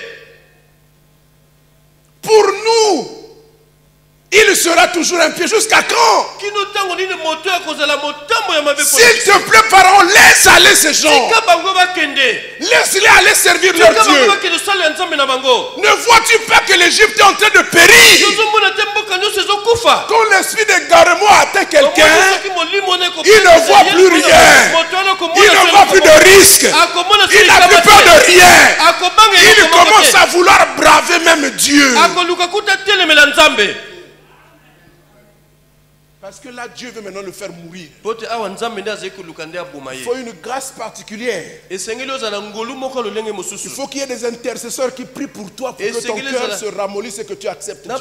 S1: Pour nous, il sera toujours un piège. Jusqu'à quand?
S2: Kino tango nini moto ya kozala motambo ya mabe.
S1: S'il te plaît, Pharaon, laisse aller ces gens.
S2: Tika bango bakende.
S1: Laisse-les aller servir leur
S2: Tika bango
S1: Dieu.
S2: bakende sala ya nzambe na bango.
S1: Ne vois-tu pas que l'Égypte est en train de périr?
S2: Tozomona te mboka nyonso ezokufa.
S1: Quand l'esprit d'égarement atteint quelqu'un, il
S2: Il
S1: ne voit plus rien. Il ne voit plus de risque. Il n'a plus peur de rien. Il commence à vouloir braver même Dieu. Parce que là, Dieu veut maintenant le faire mourir. Il faut une grâce particulière. Il faut qu'il y ait des intercesseurs qui prient pour toi pour que ton cœur se ramollisse et que tu acceptes Dieu.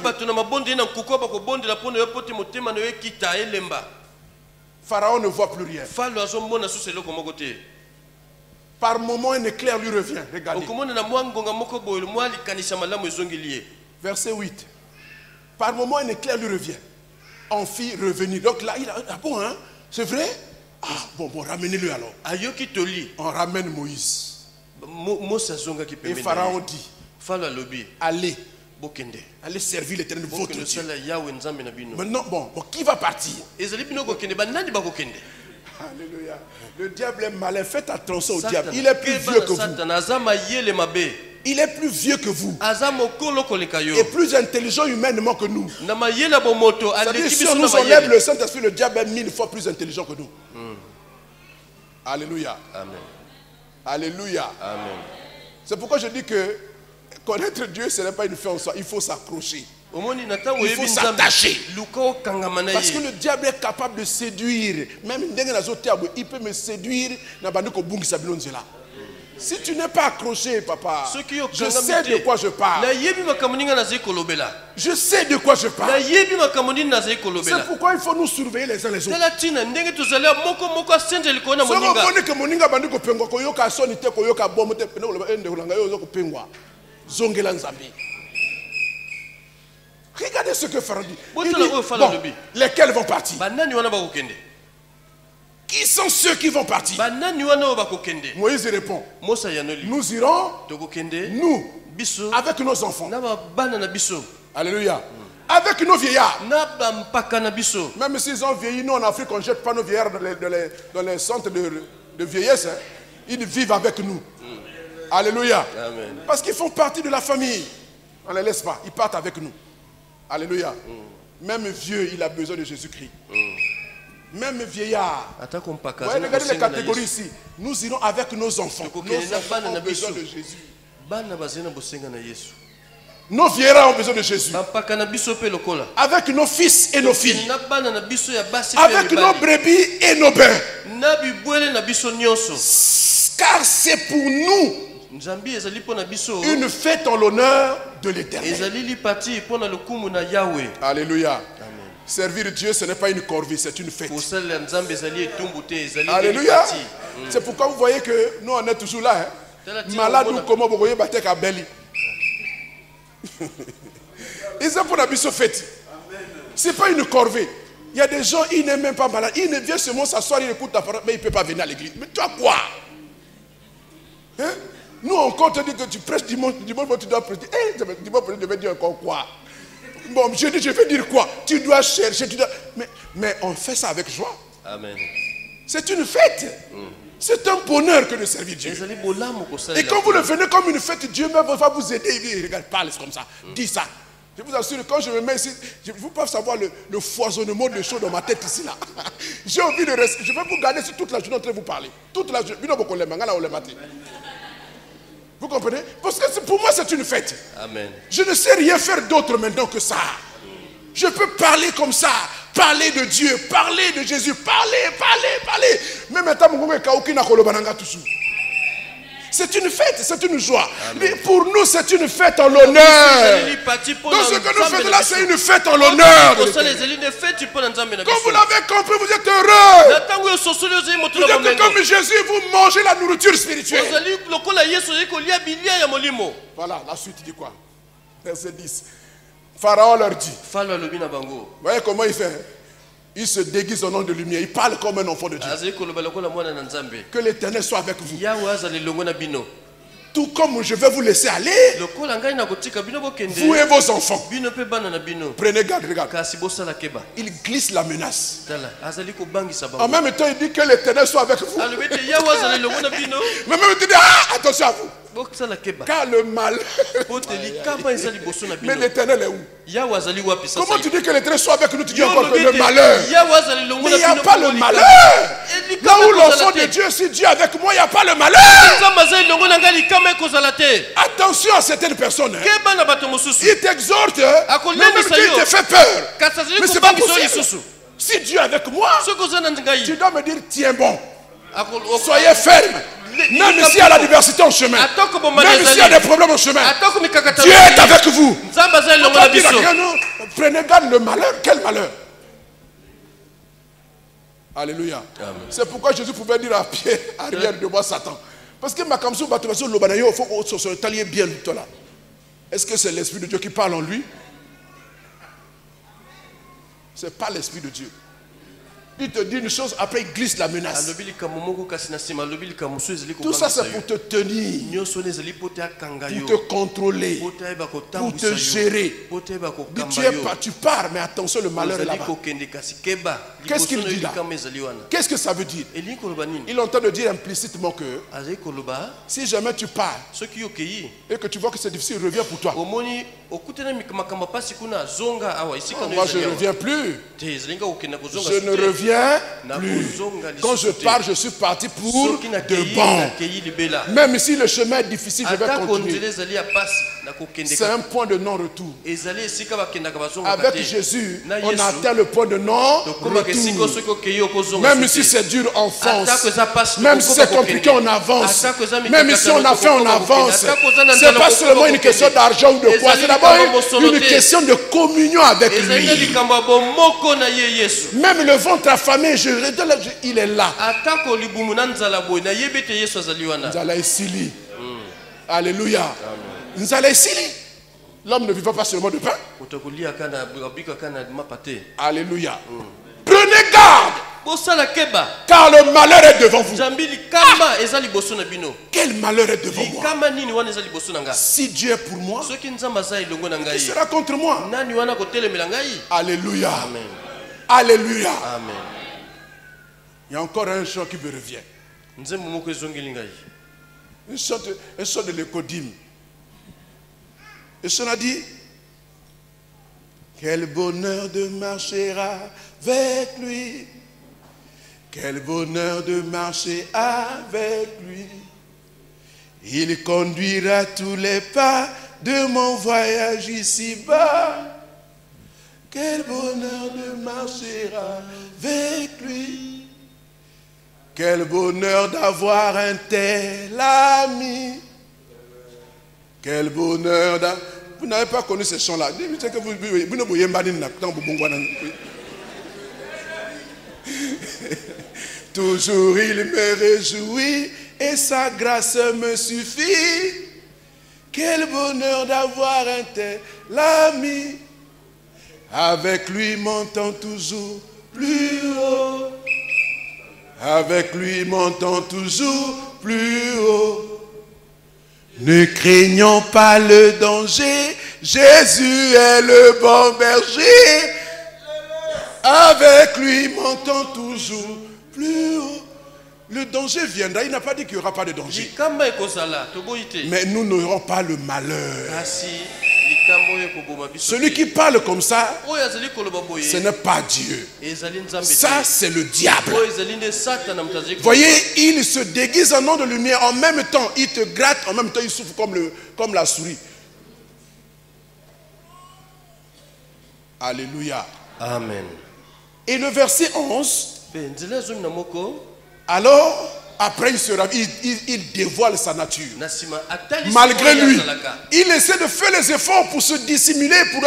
S1: Pharaon ne voit plus rien. Par moment, un éclair lui revient. Regardez. Verset 8. Par moment, un éclair lui revient. En fit revenir. Donc là, il a... Ah bon, hein? C'est vrai? Ah bon, ramenez-le alors. On ramène Moïse. Et Pharaon dit, allez. Allez servir l'Éternel votre Dieu. Maintenant, bon, qui va partir? Alléluia. Le diable est malin. Faites attention au diable. Il est plus vieux que vous. Il est plus vieux que vous. Et plus intelligent humainement que nous. C'est-à-dire, si on nous enlève le Saint-Esprit, le diable est 1000 fois plus intelligent que nous. Alléluia.
S2: Amen.
S1: Alléluia.
S2: Amen.
S1: C'est pourquoi je dis que connaître Dieu, ce n'est pas une fin en soi. Il faut s'accrocher. Il faut s'attacher. Parce que le diable est capable de séduire. Même il peut me séduire. Si tu n'es pas accroché, papa, je sais de quoi je parle. Je sais de quoi je parle. C'est pourquoi il faut nous surveiller les uns les autres. Regardez ce que Pharaon dit. Il dit, bon, lesquels vont partir? Qui sont ceux qui vont partir? Moïse répond, nous irons, nous, avec nos enfants. Alléluia. Avec nos vieillards. Même s'ils ont vieilli, nous en Afrique, on ne jette pas nos vieillards dans les centres de vieillesse. Hein. Ils vivent avec nous. Alléluia.
S2: Amen.
S1: Parce qu'ils font partie de la famille. On ne les laisse pas. Ils partent avec nous. Alléluia. Même vieux, il a besoin de Jésus-Christ. Même vieillard. Ouais, regardez les catégories ici. Nous irons avec nos enfants. Nos enfants ont besoin de Jésus. Nos vieillards ont besoin de Jésus. Avec nos fils et nos filles. Avec nos brebis et nos bœufs. Car c'est pour nous une fête en l'honneur de l'Éternel. Alléluia. Servir Dieu, ce n'est pas une corvée, c'est une fête. Alléluia. C'est pourquoi vous voyez que nous, on est toujours là. Hein. Malade ou comment vous voyez battre à Beli. Ils sont pour la mission fête. Ce n'est pas une corvée. Il y a des gens, ils n'aiment même pas malade. Ils ne viennent seulement s'asseoir, ils écoutent ta parole, mais ils ne peuvent pas venir à l'église. Mais toi quoi? Hein? Nous, on compte dire que tu prêches dimanche, tu dois prêcher. Dimanche, tu devais dire encore quoi? Bon, je dis, je vais dire quoi? Tu dois chercher, tu dois... Mais on fait ça avec joie.
S2: Amen.
S1: C'est une fête. C'est un bonheur que de servir Dieu. Et quand vous le venez comme une fête, Dieu même va vous aider. Il regarde, parle comme ça, dis ça. Je vous assure, quand je me mets ici, vous pouvez savoir le foisonnement de choses dans ma tête ici là. J'ai envie de rester. Je vais vous garder sur toute la journée en train de vous parler. Toute la journée. Vous comprenez? Parce que pour moi, c'est une fête.
S2: Amen. Je
S1: ne sais rien faire d'autre maintenant que ça. Je peux parler comme ça, parler de Dieu, parler de Jésus, parler. Mais maintenant, C'est une fête, c'est une joie. Mais pour nous, c'est une fête en l'honneur. Donc ce que nous faisons là, c'est une fête en l'honneur. Comme vous l'avez compris, vous êtes heureux. Vous êtes comme Jésus, vous mangez la nourriture spirituelle. Voilà, la suite dit quoi? Verset 10. Pharaon leur dit. Vous voyez comment il fait? Il se déguise au nom de lumière. Il parle comme un enfant de Dieu. Que l'Éternel soit avec vous. Tout comme je vais vous laisser aller, vous et vos enfants. Prenez garde, regarde. Il glisse la menace. En même temps, il dit que l'Éternel soit avec vous. Mais même il dit, attention à vous. Car le mal. Mais l'Éternel est où? Comment tu dis que l'Éternel soit avec nous? Tu dis encore que le malheur. Mais il n'y a pas le malheur. Là où l'enfant de Dieu, si Dieu est avec moi, il n'y a pas le malheur. Attention à certaines personnes. Il t'exhorte, même s'il te fait peur. Mais c'est pas possible. Si Dieu est avec moi, tu dois me dire tiens bon. Soyez ferme. Même s'il y a la diversité en chemin, même s'il y a des problèmes en chemin, Dieu est avec vous. Prenez garde le malheur. Quel malheur? Alléluia. C'est pourquoi Jésus pouvait dire à pied, arrière de moi Satan. Parce que ma kamsou bateau l'obanayo, il faut se talier bien toi là. Est-ce que c'est l'Esprit de Dieu qui parle en lui? C'est pas l'Esprit de Dieu. Il te dit une chose, après il glisse la menace. Tout ça c'est pour te tenir, pour te contrôler, pour te gérer. Tu pars, mais attention, le malheur est là-bas. Qu'est-ce qu'il dit là? Qu'est-ce que ça veut dire? Il est en train de dire implicitement que si jamais tu pars et que tu vois que c'est difficile, reviens pour toi. Moi je ne reviens plus. Je ne reviens plus. Quand je pars, je suis parti pour de bon. Même si le chemin est difficile, je vais continuer. C'est un point de non-retour. Avec Jésus, on atteint le point de non-retour. Même si c'est dur, on fonce. Même si c'est compliqué, on avance. Même si on a fait, on avance. C'est pas seulement une question d'argent ou de quoi. C'est d'abord une question de communion avec lui. Même le ventre affamé, il est là. Alléluia. L'homme ne vivra pas seulement de pain. Alléluia. Prenez garde. Car le malheur est devant vous. Quel malheur est devant moi? Si Dieu est pour moi, qui sera contre moi? Alléluia. Amen. Alléluia. Amen. Il y a encore un chant qui me revient. Un chant de l'écodime. Et chant a dit: quel bonheur de marcher avec lui. Quel bonheur de marcher avec lui. Il conduira tous les pas de mon voyage ici-bas. Quel bonheur de marcher avec lui. Quel bonheur d'avoir un tel ami. Quel bonheur d'avoir... Vous n'avez pas connu ces chants-là. Toujours il me réjouit et sa grâce me suffit. Quel bonheur d'avoir un tel ami. Avec lui montant toujours plus haut. Avec lui montant toujours plus haut. Ne craignons pas le danger, Jésus est le bon berger. Avec lui montant toujours plus haut. Le danger viendra, il n'a pas dit qu'il n'y aura pas de danger. Mais nous n'aurons pas le malheur. Celui qui parle comme ça, ce n'est pas Dieu. Ça, c'est le diable. Voyez, il se déguise en nom de lumière. En même temps, il te gratte. En même temps, il souffle comme la souris. Alléluia.
S2: Amen.
S1: Et le verset 11. Alors, Après, il dévoile sa nature. Malgré lui, il essaie de faire les efforts pour se dissimuler, pour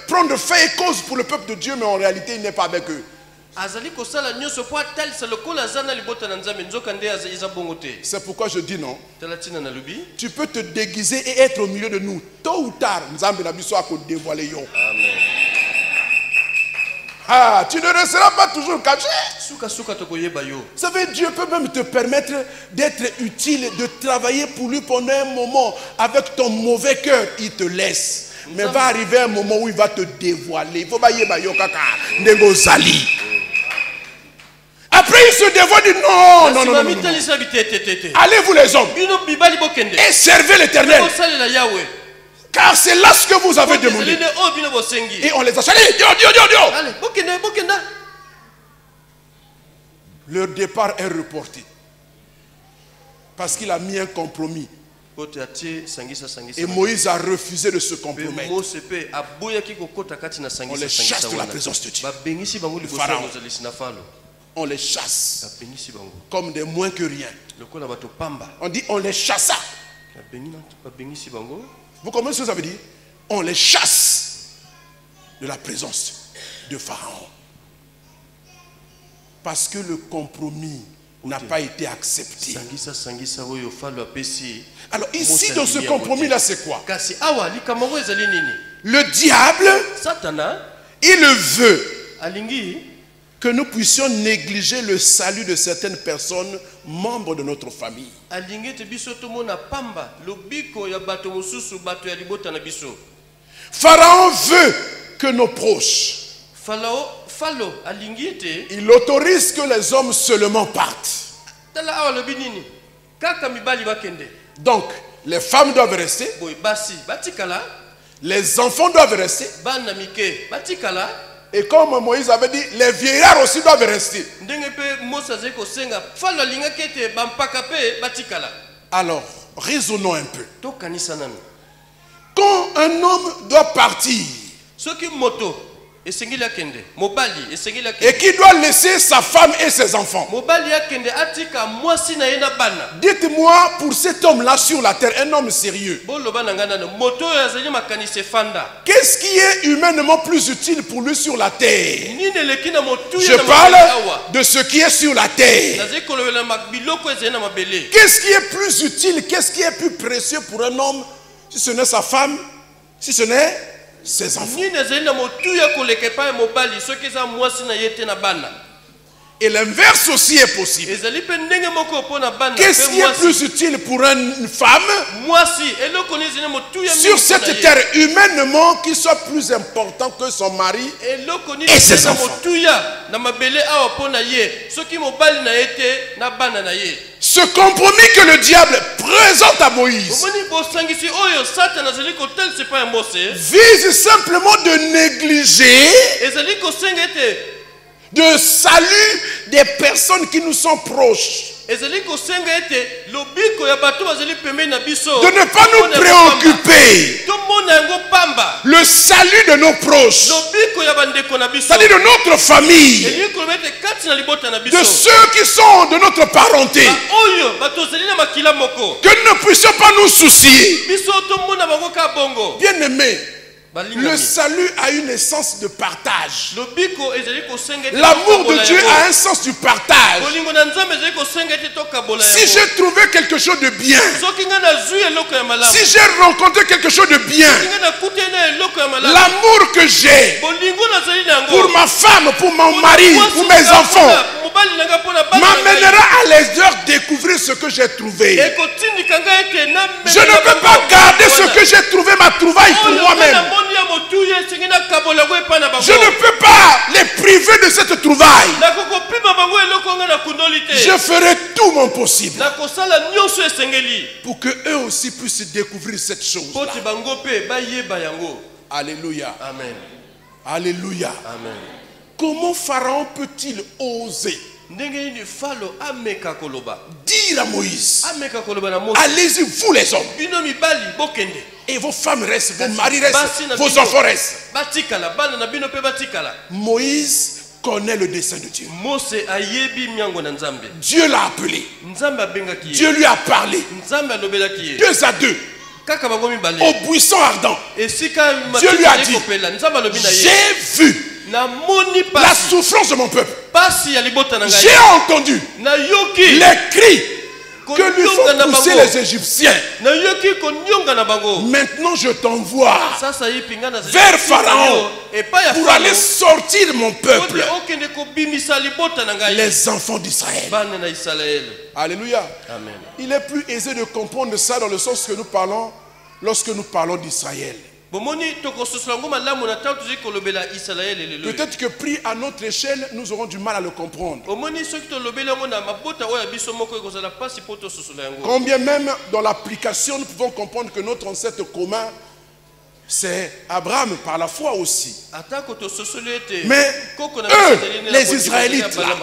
S1: prendre fait et cause pour le peuple de Dieu, mais en réalité, il n'est pas avec eux. C'est pourquoi je dis non. Tu peux te déguiser et être au milieu de nous. Tôt ou tard, nous allons dévoiler.
S2: Amen.
S1: Ah, tu ne resteras pas toujours caché. Ça veut dire Dieu peut même te permettre d'être utile, de travailler pour lui pendant un moment. Avec ton mauvais cœur, il te laisse. Mais va arriver un moment où il va te dévoiler. Il faut pas y aller. Après il se dévoile, dit non, non, non, non, non. Allez vous les hommes et servez l'Éternel. Car c'est là ce que vous avez demandé. Et on les a chassés. Leur départ est reporté. Parce qu'il a mis un compromis. Et Moïse a refusé de se compromettre. On les chasse de la présence de Dieu. Le Pharaon. On les chasse comme des moins que rien. On dit on les chassa. Vous comprenez ce que ça veut dire? On les chasse de la présence de Pharaon. Parce que le compromis n'a pas été accepté. Alors ici dans ce compromis-là, c'est quoi? Le diable, il veut que nous puissions négliger le salut de certaines personnes, membres de notre famille. Pharaon veut que nos proches, il autorise que les hommes seulement partent. Donc, les femmes doivent rester, les enfants doivent rester, et comme Moïse avait dit, les vieillards aussi doivent rester. Alors, raisonnons un peu. Quand un homme doit partir, et qui doit laisser sa femme et ses enfants, dites-moi, pour cet homme-là sur la terre, un homme sérieux, qu'est-ce qui est humainement plus utile pour lui sur la terre? Je parle de ce qui est sur la terre. Qu'est-ce qui est plus utile, qu'est-ce qui est plus précieux pour un homme, si ce n'est sa femme, si ce n'est ses enfants? Et l'inverse aussi est possible. Qu'est-ce qui est plus utile pour une femme sur cette terre, humainement, qui soit plus important que son mari et ses enfants? Ce compromis que le diable présente à Moïse vise simplement de négliger de salut des personnes qui nous sont proches. De ne pas nous préoccuper le salut de nos proches, c'est-à-dire de notre famille, de ceux qui sont de notre parenté, que nous ne puissions pas nous soucier. Bien aimé, le salut a une essence de partage. L'amour de Dieu a un sens du partage. Si j'ai trouvé quelque chose de bien, si j'ai rencontré quelque chose de bien, l'amour que j'ai pour ma femme, pour mon mari, pour mes enfants, m'amènera à les leur découvrir ce que j'ai trouvé. Je ne peux pas garder ce que j'ai trouvé, ma trouvaille, pour moi-même. Je ne peux pas les priver de cette trouvaille. Je ferai tout mon possible pour que eux aussi puissent découvrir cette chose. Alléluia.
S2: Amen.
S1: Alléluia.
S2: Amen.
S1: Comment Pharaon peut-il oser dire à Moïse, allez-y vous les hommes, et vos femmes restent, vos maris restent, vos enfants restent? Moïse connaît le dessein de Dieu.
S2: Mose ayebi miango na Nzambe.
S1: Dieu l'a appelé.
S2: Nzambe abengaki ye.
S1: Dieu lui a parlé.
S2: Nzambe alobelaki ye.
S1: 2 à 2.
S2: Kaka bango mibale.
S1: Au buisson ardent.
S2: Esika
S1: Dieu lui a dit,
S2: Nzambe alobi na ye.
S1: j'ai vu
S2: Na moni
S1: la
S2: pasi.
S1: souffrance de mon peuple.
S2: Pasi ya libota na ngai.
S1: J'ai entendu
S2: Na yoki.
S1: les cris que lui font pousser les Égyptiens.
S2: Na yoki konyonga na bango.
S1: Maintenant je t'envoie
S2: Sasa yipinga na
S1: vers Pharaon pour aller sortir mon peuple,
S2: okende kobimisa libota na ngai.
S1: les enfants d'Israël.
S2: Bana na Israël.
S1: Alléluia.
S2: Amen.
S1: Il est plus aisé de comprendre ça dans le sens que nous parlons lorsque nous parlons d'Israël.
S2: Peut-être
S1: que pris à notre échelle, nous aurons du mal à le comprendre. Combien même dans l'application, nous pouvons comprendre que notre ancêtre commun, c'est Abraham par la foi aussi. Mais eux, les Israélites, là,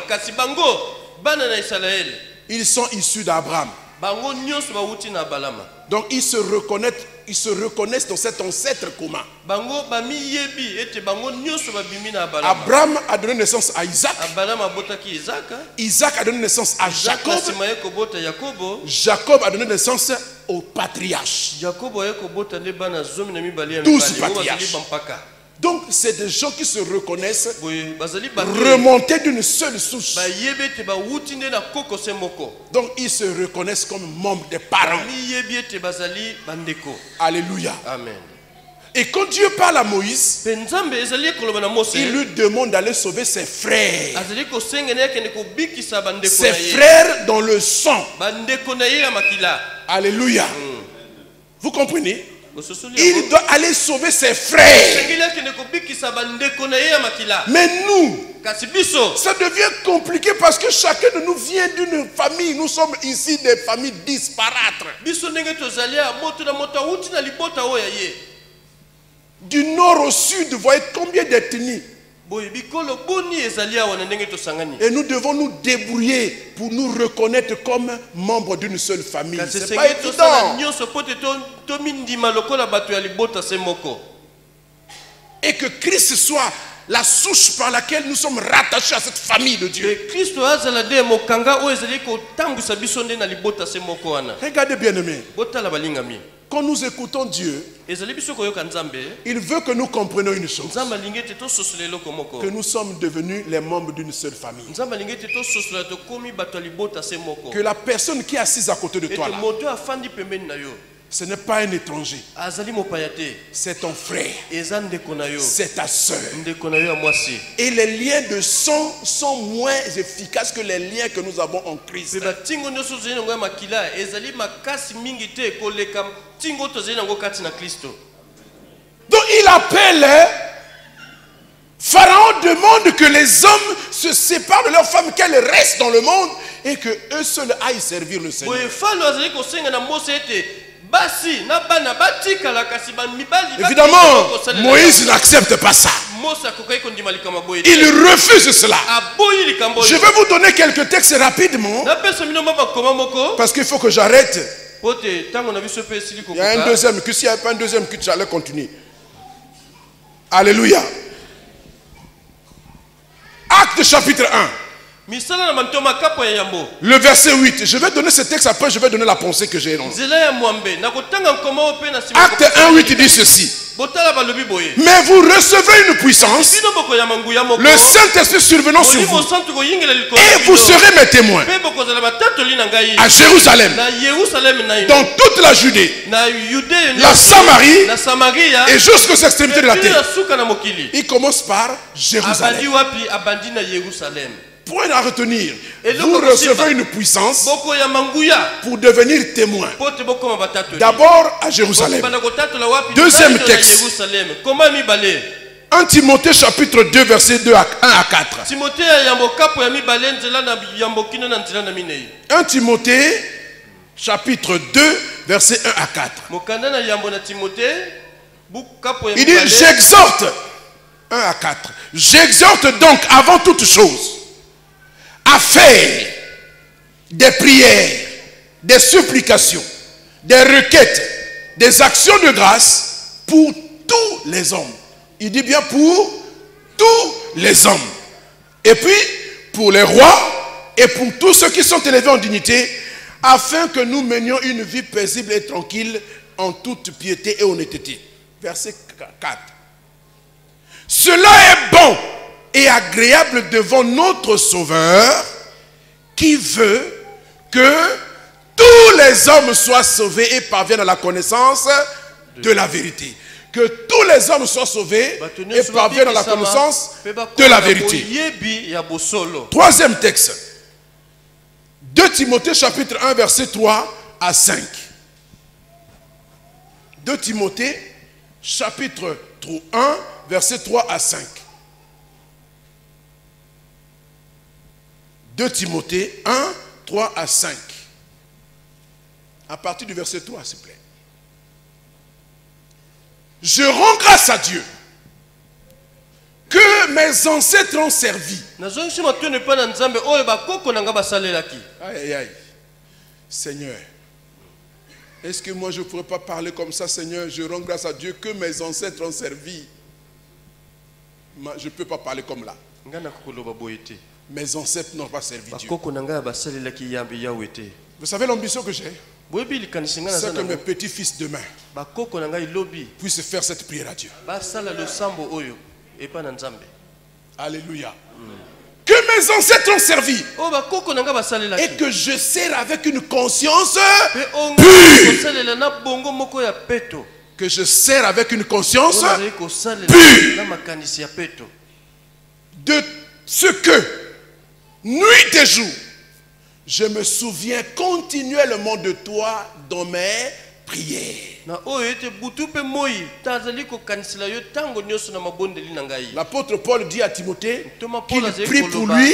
S1: ils sont issus d'Abraham. Donc ils se reconnaissent dans cet ancêtre commun. Abraham a donné naissance à Isaac. Isaac a donné naissance à Jacob. Jacob a donné naissance aux patriarches. 12 patriarches. Donc c'est des gens qui se reconnaissent remontés d'une seule souche. Donc ils se reconnaissent comme membres des parents. Alléluia.
S2: Amen.
S1: Et quand Dieu parle à Moïse, il lui demande d'aller sauver ses frères. Ses frères dans le sang. Alléluia. Vous comprenez? Il doit aller sauver ses frères. Mais nous, ça devient compliqué parce que chacun de nous vient d'une famille. Nous sommes ici des familles disparates. Du nord au sud, vous voyez combien d'ethnies. Et nous devons nous débrouiller pour nous reconnaître comme membres d'une seule famille. C'est pas évident. Et que Christ soit la souche par laquelle nous sommes rattachés à cette famille de Dieu. Regardez bien aimé. Quand nous écoutons Dieu, il veut que nous comprenions une chose. Que nous sommes devenus les membres d'une seule famille. Que la personne qui est assise à côté de toi là, ce n'est pas un étranger. C'est ton frère. C'est ta soeur. Et les liens de sang sont moins efficaces que les liens que nous avons en Christ. Donc il appelle. Pharaon demande que les hommes se séparent de leurs femmes, qu'elles restent dans le monde et que eux seuls aillent servir le Seigneur. Évidemment, Moïse n'accepte pas ça. Il refuse cela. Je vais vous donner quelques textes rapidement parce qu'il faut que j'arrête. Il y a un deuxième culte. S'il n'y avait pas un deuxième culte, j'allais continuer. Alléluia. Acte chapitre 1. Le verset 8. Je vais donner ce texte, après je vais donner la pensée que j'ai énoncée. Acte 1, 8 dit ceci. Mais vous recevrez une puissance, le Saint-Esprit survenant sur vous, et vous serez mes témoins à Jérusalem, dans toute la Judée, la Samarie et jusqu'aux extrémités de la terre. Il commence par Jérusalem. Point à retenir, vous recevez une puissance pour devenir témoin. D'abord à Jérusalem. Deuxième texte. 1 Timothée chapitre 2 verset 1 à 4. 1 Timothée chapitre 2 verset 1 à 4. Il dit j'exhorte 1 à 4. J'exhorte donc avant toute chose à faire des prières, des supplications, des requêtes, des actions de grâce pour tous les hommes. Il dit bien pour tous les hommes. Et puis, pour les rois et pour tous ceux qui sont élevés en dignité, afin que nous menions une vie paisible et tranquille en toute piété et honnêteté. Verset 4. Cela est bon et agréable devant notre Sauveur, qui veut que tous les hommes soient sauvés et parviennent à la connaissance de la vérité. Que tous les hommes soient sauvés et parviennent à la connaissance de la vérité. Troisième texte. 2 Timothée chapitre 1 verset 3 à 5. 2 Timothée chapitre 1 verset 3 à 5. 2 Timothée 1, 3 à 5. À partir du verset 3, s'il vous plaît. Je rends grâce à Dieu que mes ancêtres ont servi. Aïe, aïe, aïe. Seigneur, est-ce que moi je ne pourrais pas parler comme ça, Seigneur? Je rends grâce à Dieu que mes ancêtres ont servi. Je ne peux pas parler comme là. Mes ancêtres n'ont pas servi Dieu. Vous savez l'ambition que j'ai? C'est que mes petits-fils demain puissent faire cette prière à Dieu. Alléluia. Que mes ancêtres ont servi et que je sers avec une conscience pure. Que je sers avec une conscience pure. De ce que, nuit et jour, je me souviens continuellement de toi dans mes prières. L'apôtre Paul dit à Timothée qu'il prie pour lui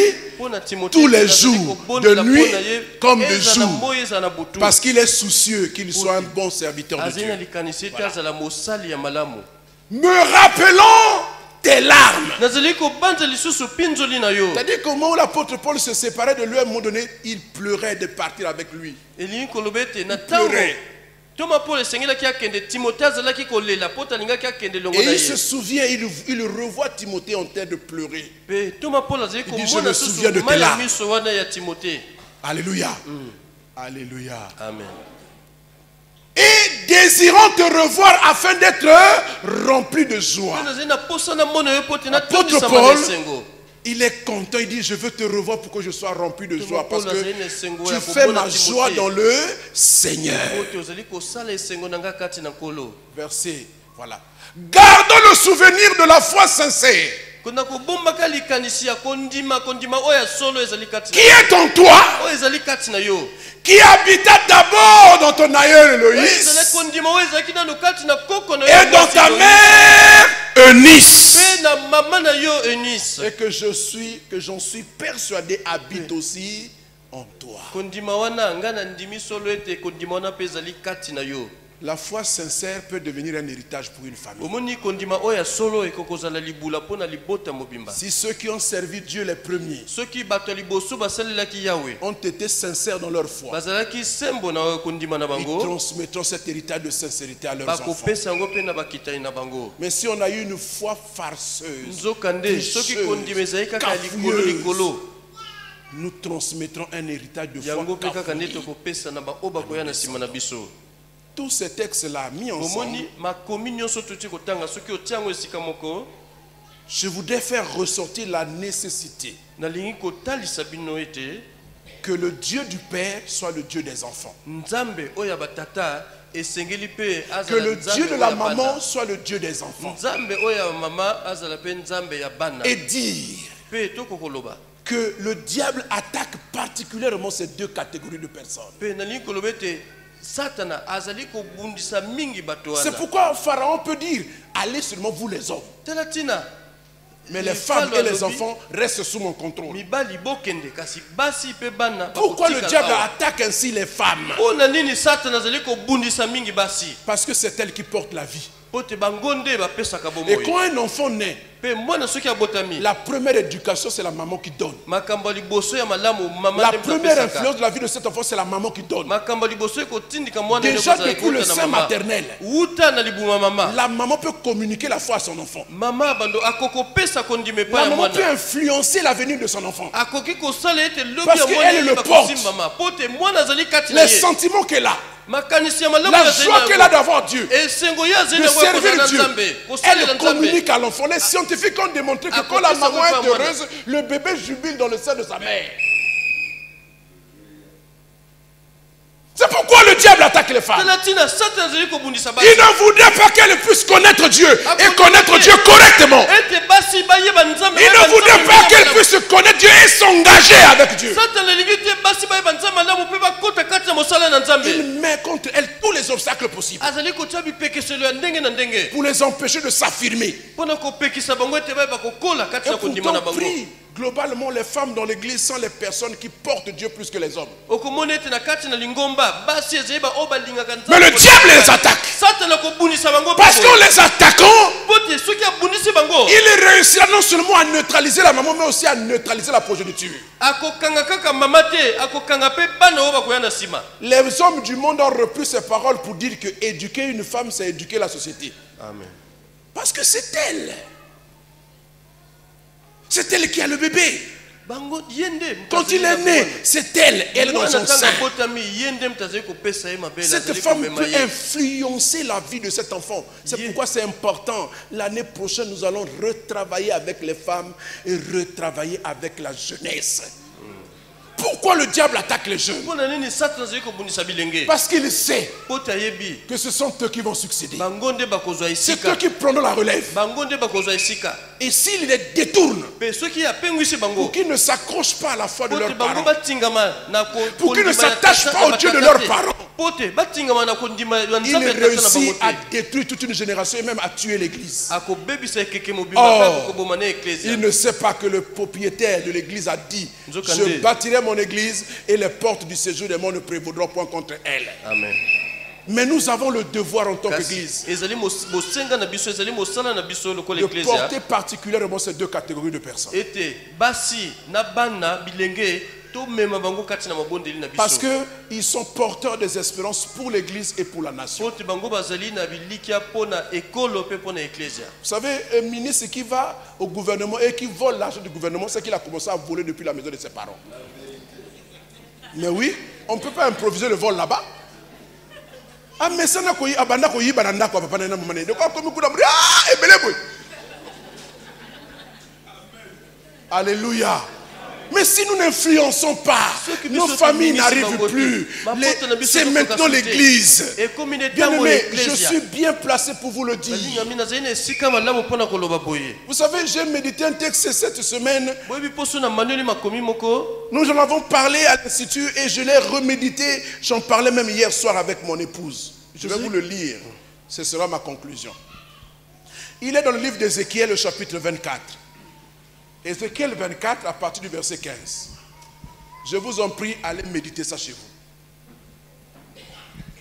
S1: tous les jours, de nuit comme de jour, parce qu'il est soucieux qu'il soit un bon serviteur de Dieu. Voilà. Me rappelant tes larmes. C'est-à-dire qu'au moment où l'apôtre Paul se séparait de lui, à un moment donné, il pleurait de partir avec lui. Il pleurait. Et il se souvient, il revoit Timothée en train de pleurer. Il dit, je me souviens de tes larmes. Alléluia. Alléluia.
S2: Amen.
S1: Et désirant te revoir afin d'être rempli de joie. L'apôtre Paul, il est content, il dit, je veux te revoir pour que je sois rempli de joie, parce que tu fais ma joie dans le Seigneur. Verset, voilà. Gardons le souvenir de la foi sincère qui est en toi, qui habita d'abord dans ton aïeul Loïs et dans ta mère Eunice, et que j'en suis persuadé habite aussi en toi. La foi sincère peut devenir un héritage pour une famille. Si ceux qui ont servi Dieu les premiers ont été sincères dans leur foi, ils transmettront cet héritage de sincérité à leurs enfants. Mais si on a eu une foi farceuse, cafouilleuse, nous transmettrons un héritage de foi cafouilleuse. Tous ces textes-là mis ensemble, je voudrais faire ressortir la nécessité que le Dieu du Père soit le Dieu des enfants. Que le Dieu de la maman soit le Dieu des enfants. Et dire que le diable attaque particulièrement ces deux catégories de personnes. C'est pourquoi Pharaon peut dire, allez seulement vous les hommes, mais les femmes et les enfants restent sous mon contrôle. Pourquoi le diable attaque ainsi les femmes? Parce que c'est elles qui portent la vie. Et quand un enfant naît, la première éducation, c'est la maman qui donne. La première influence de la vie de cet enfant, c'est la maman qui donne. Déjà depuis le sein maternel, la maman peut communiquer la foi à son enfant. La maman peut influencer l'avenir de son enfant. Parce qu'elle le porte. Les sentiments qu'elle a. La joie qu'elle a d'avoir Dieu, de servir Dieu, elle communique à l'enfant. Les scientifiques ont démontré que quand la maman est heureuse, le bébé jubile dans le sein de sa mère. C'est pourquoi le diable attaque les femmes. Il ne voudrait pas qu'elles puissent connaître Dieu et connaître Dieu correctement. Il ne voudrait pas qu'elles puissent connaître Dieu et s'engager avec Dieu. Il met contre elles tous les obstacles possibles pour les empêcher de s'affirmer. Et pourtant, prie. Globalement, les femmes dans l'église sont les personnes qui portent Dieu plus que les hommes. Mais le diable les attaque. Parce qu'en les attaquant, il réussira non seulement à neutraliser la maman, mais aussi à neutraliser la progéniture. Les hommes du monde ont repris ces paroles pour dire que éduquer une femme, c'est éduquer la société. Amen. Parce que c'est elle. C'est elle qui a le bébé. Quand il est né, c'est elle. Elle est dans son sein. Cette femme peut influencer la vie de cet enfant. C'est pourquoi c'est important. L'année prochaine, nous allons retravailler avec les femmes et retravailler avec la jeunesse. Pourquoi le diable attaque les jeunes? Parce qu'il sait que ce sont eux qui vont succéder. C'est eux qui prendront la relève. Et s'ils les détournent, pour qu'ils ne s'accrochent pas à la foi de leurs parents, pour qu'ils ne s'attachent pas au Dieu de leurs parents, il réussit à détruire toute une génération et même à tuer l'église. Or, il ne sait pas que le propriétaire de l'église a dit: je bâtirai mon église et les portes du séjour des morts ne prévaudront point contre elle. Amen. Mais nous avons le devoir en tant qu'église de porter particulièrement ces deux catégories de personnes. Parce qu'ils sont porteurs des espérances pour l'église et pour la nation. Vous savez, un ministre qui va au gouvernement et qui vole l'argent du gouvernement, c'est qu'il a commencé à voler depuis la maison de ses parents. Mais oui, on ne peut pas improviser le vol là-bas. Alléluia. Mais si nous n'influençons pas, nos familles n'arrivent plus. C'est maintenant l'église. Bien-aimé, je suis bien placé pour vous le dire. Vous savez, j'ai médité un texte cette semaine. Nous en avons parlé à l'Institut et je l'ai remédité. J'en parlais même hier soir avec mon épouse. Je vais vous le lire. Ce sera ma conclusion. Il est dans le livre d'Ézéchiel, le chapitre 24. Ézéchiel 24 à partir du verset 15. Je vous en prie, allez méditer ça chez vous.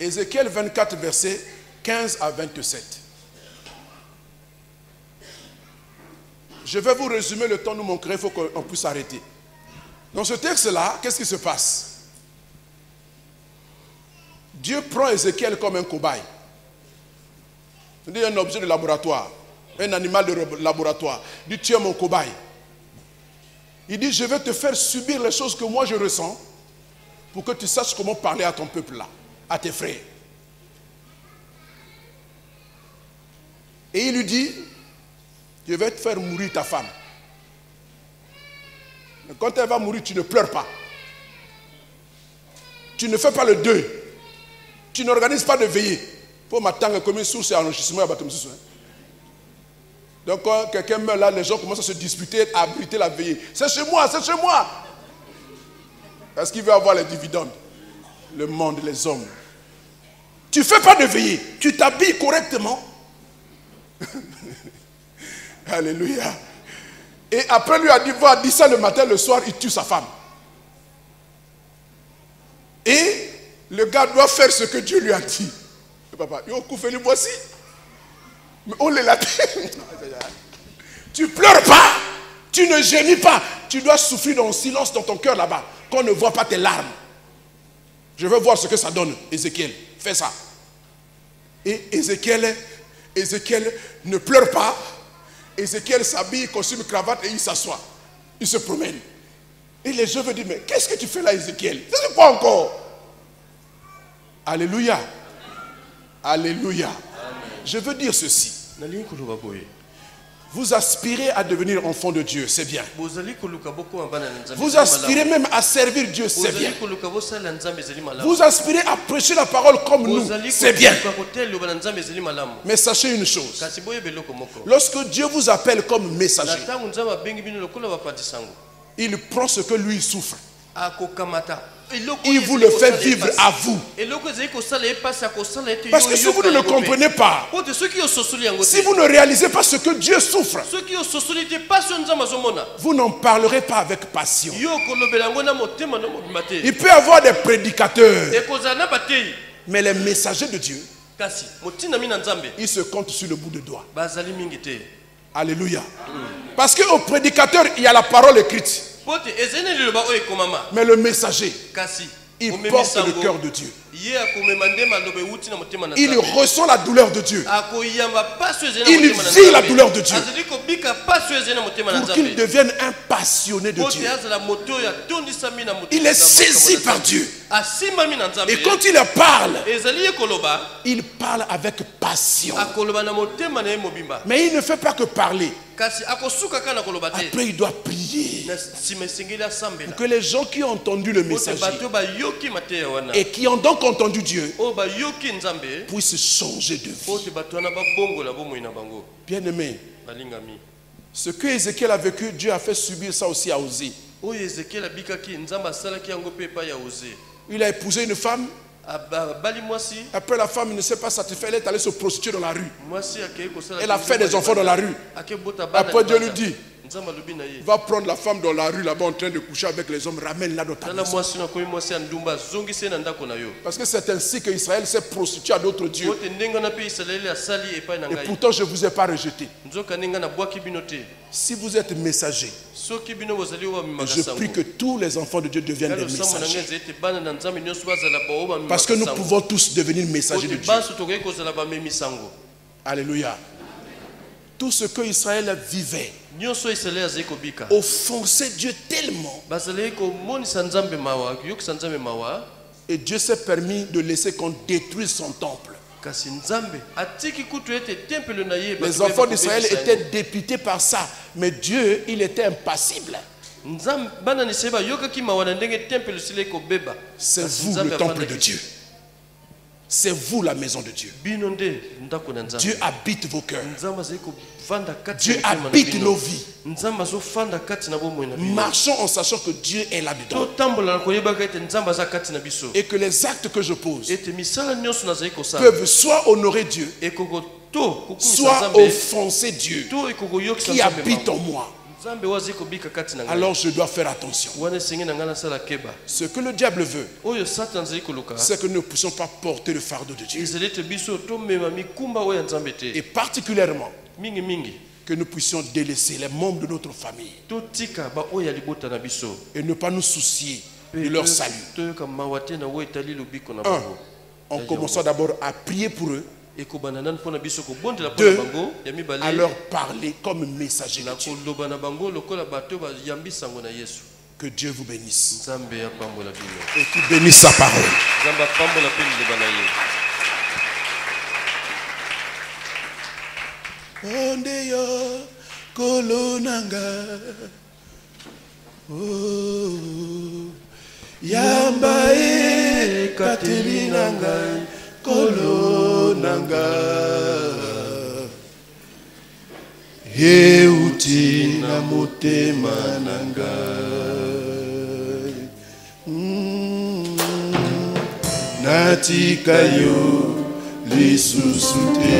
S1: Ézéchiel 24 verset 15 à 27. Je vais vous résumer, le temps nous manquerait, il faut qu'on puisse arrêter. Dans ce texte-là, qu'est-ce qui se passe? Dieu prend Ézéchiel comme un cobaye. C'est un objet de laboratoire, un animal de laboratoire. Il dit: tu es mon cobaye. Il dit: je vais te faire subir les choses que moi je ressens pour que tu saches comment parler à ton peuple là, à tes frères. Et il lui dit: je vais te faire mourir ta femme. Mais quand elle va mourir, tu ne pleures pas. Tu ne fais pas le deuil. Tu n'organises pas de veillée. Pour m'attendre comme une source et enrichissement. Donc quand quelqu'un meurt là, les gens commencent à se disputer, à abriter la veillée. C'est chez moi, c'est chez moi. Parce qu'il veut avoir les dividendes. Le monde, les hommes. Tu ne fais pas de veillée. Tu t'habilles correctement. Alléluia. Et après lui a dit: va, dit ça le matin, le soir, il tue sa femme. Et le gars doit faire ce que Dieu lui a dit. Papa, voici. Mais on les l'a. Tu pleures pas. Tu ne gémis pas. Tu dois souffrir dans le silence dans ton cœur là-bas. Qu'on ne voit pas tes larmes. Je veux voir ce que ça donne. Ézéchiel, fais ça. Et Ézéchiel ne pleure pas. Ézéchiel s'habille, costume, cravate et il s'assoit. Il se promène. Et les gens veulent dire, mais qu'est-ce que tu fais là, Ézéchiel? C'est quoi encore? Alléluia. Alléluia. Amen. Je veux dire ceci. Vous aspirez à devenir enfant de Dieu, c'est bien. Vous aspirez même à servir Dieu, c'est bien. Vous aspirez à prêcher la parole comme nous, c'est bien. Mais sachez une chose. Lorsque Dieu vous appelle comme messager, il prend ce que lui souffre. Il vous le fait vivre à vous. Parce que si vous ne le comprenez pas, si vous ne réalisez pas ce que Dieu souffre, vous n'en parlerez pas avec passion. Il peut y avoir des prédicateurs, mais les messagers de Dieu, ils se comptent sur le bout de doigt. Alléluia. Parce qu'au prédicateur, il y a la parole écrite. Mais le messager, il porte le cœur de Dieu. Il ressent la douleur de Dieu. Il vit la douleur de Dieu. Pour qu'il devienne un passionné de Dieu. Il est saisi par Dieu. Et quand il parle avec passion. Mais il ne fait pas que parler. Après il doit prier pour que les gens qui ont entendu le messager et qui ont donc entendu Dieu puissent changer de vie. Bien aimé, ce que Ézéchiel a vécu, Dieu a fait subir ça aussi à Osée. Il a épousé une femme. Après, la femme ne s'est pas satisfaite, elle est allée se prostituer dans la rue. Elle a fait des enfants dans la rue. Après, Dieu lui dit, va prendre la femme dans la rue là-bas en train de coucher avec les hommes, ramène-la dans ta maison. Parce que c'est ainsi que Israël s'est prostitué à d'autres dieux. Et pourtant je ne vous ai pas rejeté. Si vous êtes messager, je prie que tous les enfants de Dieu deviennent des messagers. Parce que nous pouvons tous devenir messagers de Dieu. Alléluia. Tout ce que Israël vivait offensait Dieu tellement. Et Dieu s'est permis de laisser qu'on détruise son temple. Les enfants d'Israël étaient dépités par ça. Mais Dieu, il était impassible. C'est vous le temple de Dieu. C'est vous la maison de Dieu. Dieu habite vos cœurs. Dieu habite nos vies. Marchons en sachant que Dieu est là-dedans. Et que les actes que je pose peuvent soit honorer Dieu, soit offenser Dieu qui habite en moi. Alors je dois faire attention. Ce que le diable veut, c'est que nous ne puissions pas porter le fardeau de Dieu. Et particulièrement que nous puissions délaisser les membres de notre famille et ne pas nous soucier de leur salut. En commençant d'abord à prier pour eux. 2. À leur parler comme messager de Dieu. Que Dieu vous bénisse et qu'il bénisse sa parole. Ondeyo kolonanga yamba e katelinanga kolonanga euti na motema nanga natika yo lisusu te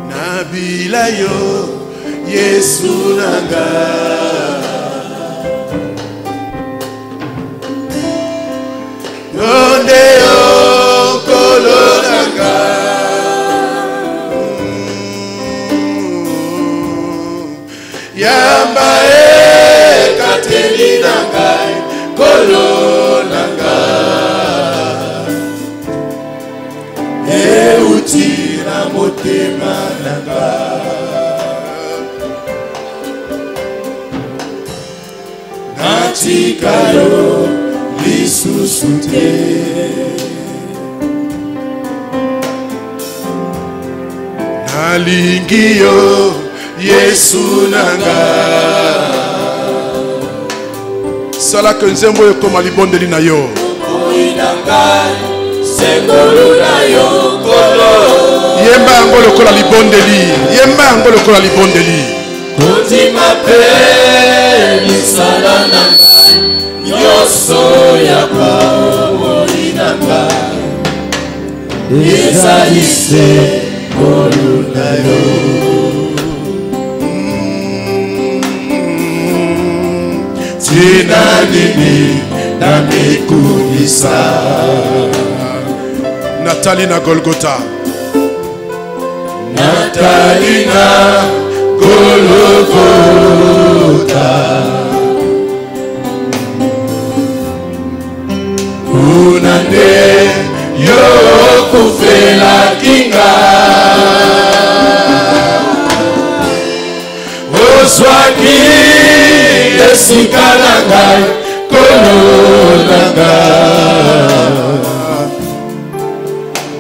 S1: nabila yo Yesu nanga Ondeo
S3: Nakotikalo lisusu te.
S1: Nalingi yo Yesu nanga. Sala que nzembo ekoma libondeli na yo. Yemba yango lokola libondeli. Yemba yango lokola libondeli.
S3: Kondima pe misala nanga nyoso ya bomoi nanga ezali se ngolu na yo. Tina nini na mikumisa.
S1: Nathalie na Golgotha.
S3: Nathalie na Golgotha. Unande yo kufela kinga. Oswaki esikalanga kolonanga.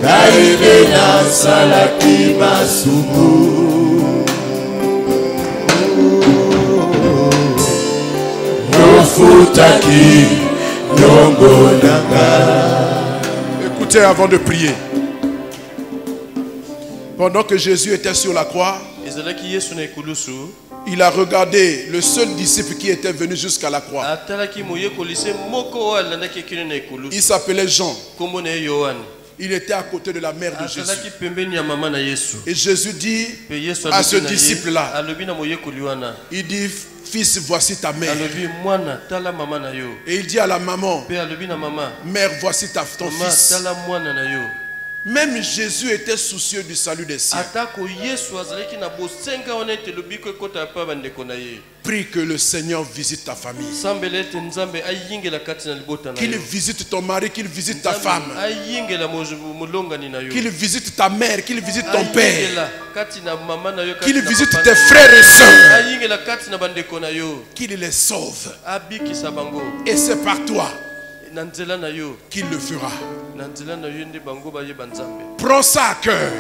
S3: Gaide na salaki masumu. Nofutaki nyongo nanga.
S1: Écoutez avant de prier. Pendant que Jésus était sur la croix, il a regardé le seul disciple qui était venu jusqu'à la croix. Il s'appelait Jean. Il était à côté de la mère de Jésus. Et Jésus dit à ce disciple-là, il dit, fils, voici ta mère. Et il dit à la maman, mère, voici ton fils. Même Jésus était soucieux du salut des siens. Prie que le Seigneur visite ta famille. Qu'il visite ton mari, qu'il visite ta femme. Qu'il visite ta mère, qu'il visite ton père. Qu'il visite tes frères et sœurs. Qu'il les sauve. Et c'est par toi qu'il le fera. Prends ça à cœur.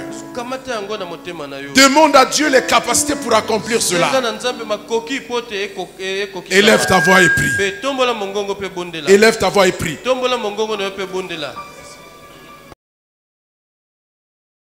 S1: Demande à Dieu les capacités pour accomplir cela. Élève ta voix et prie. Élève ta voix et prie.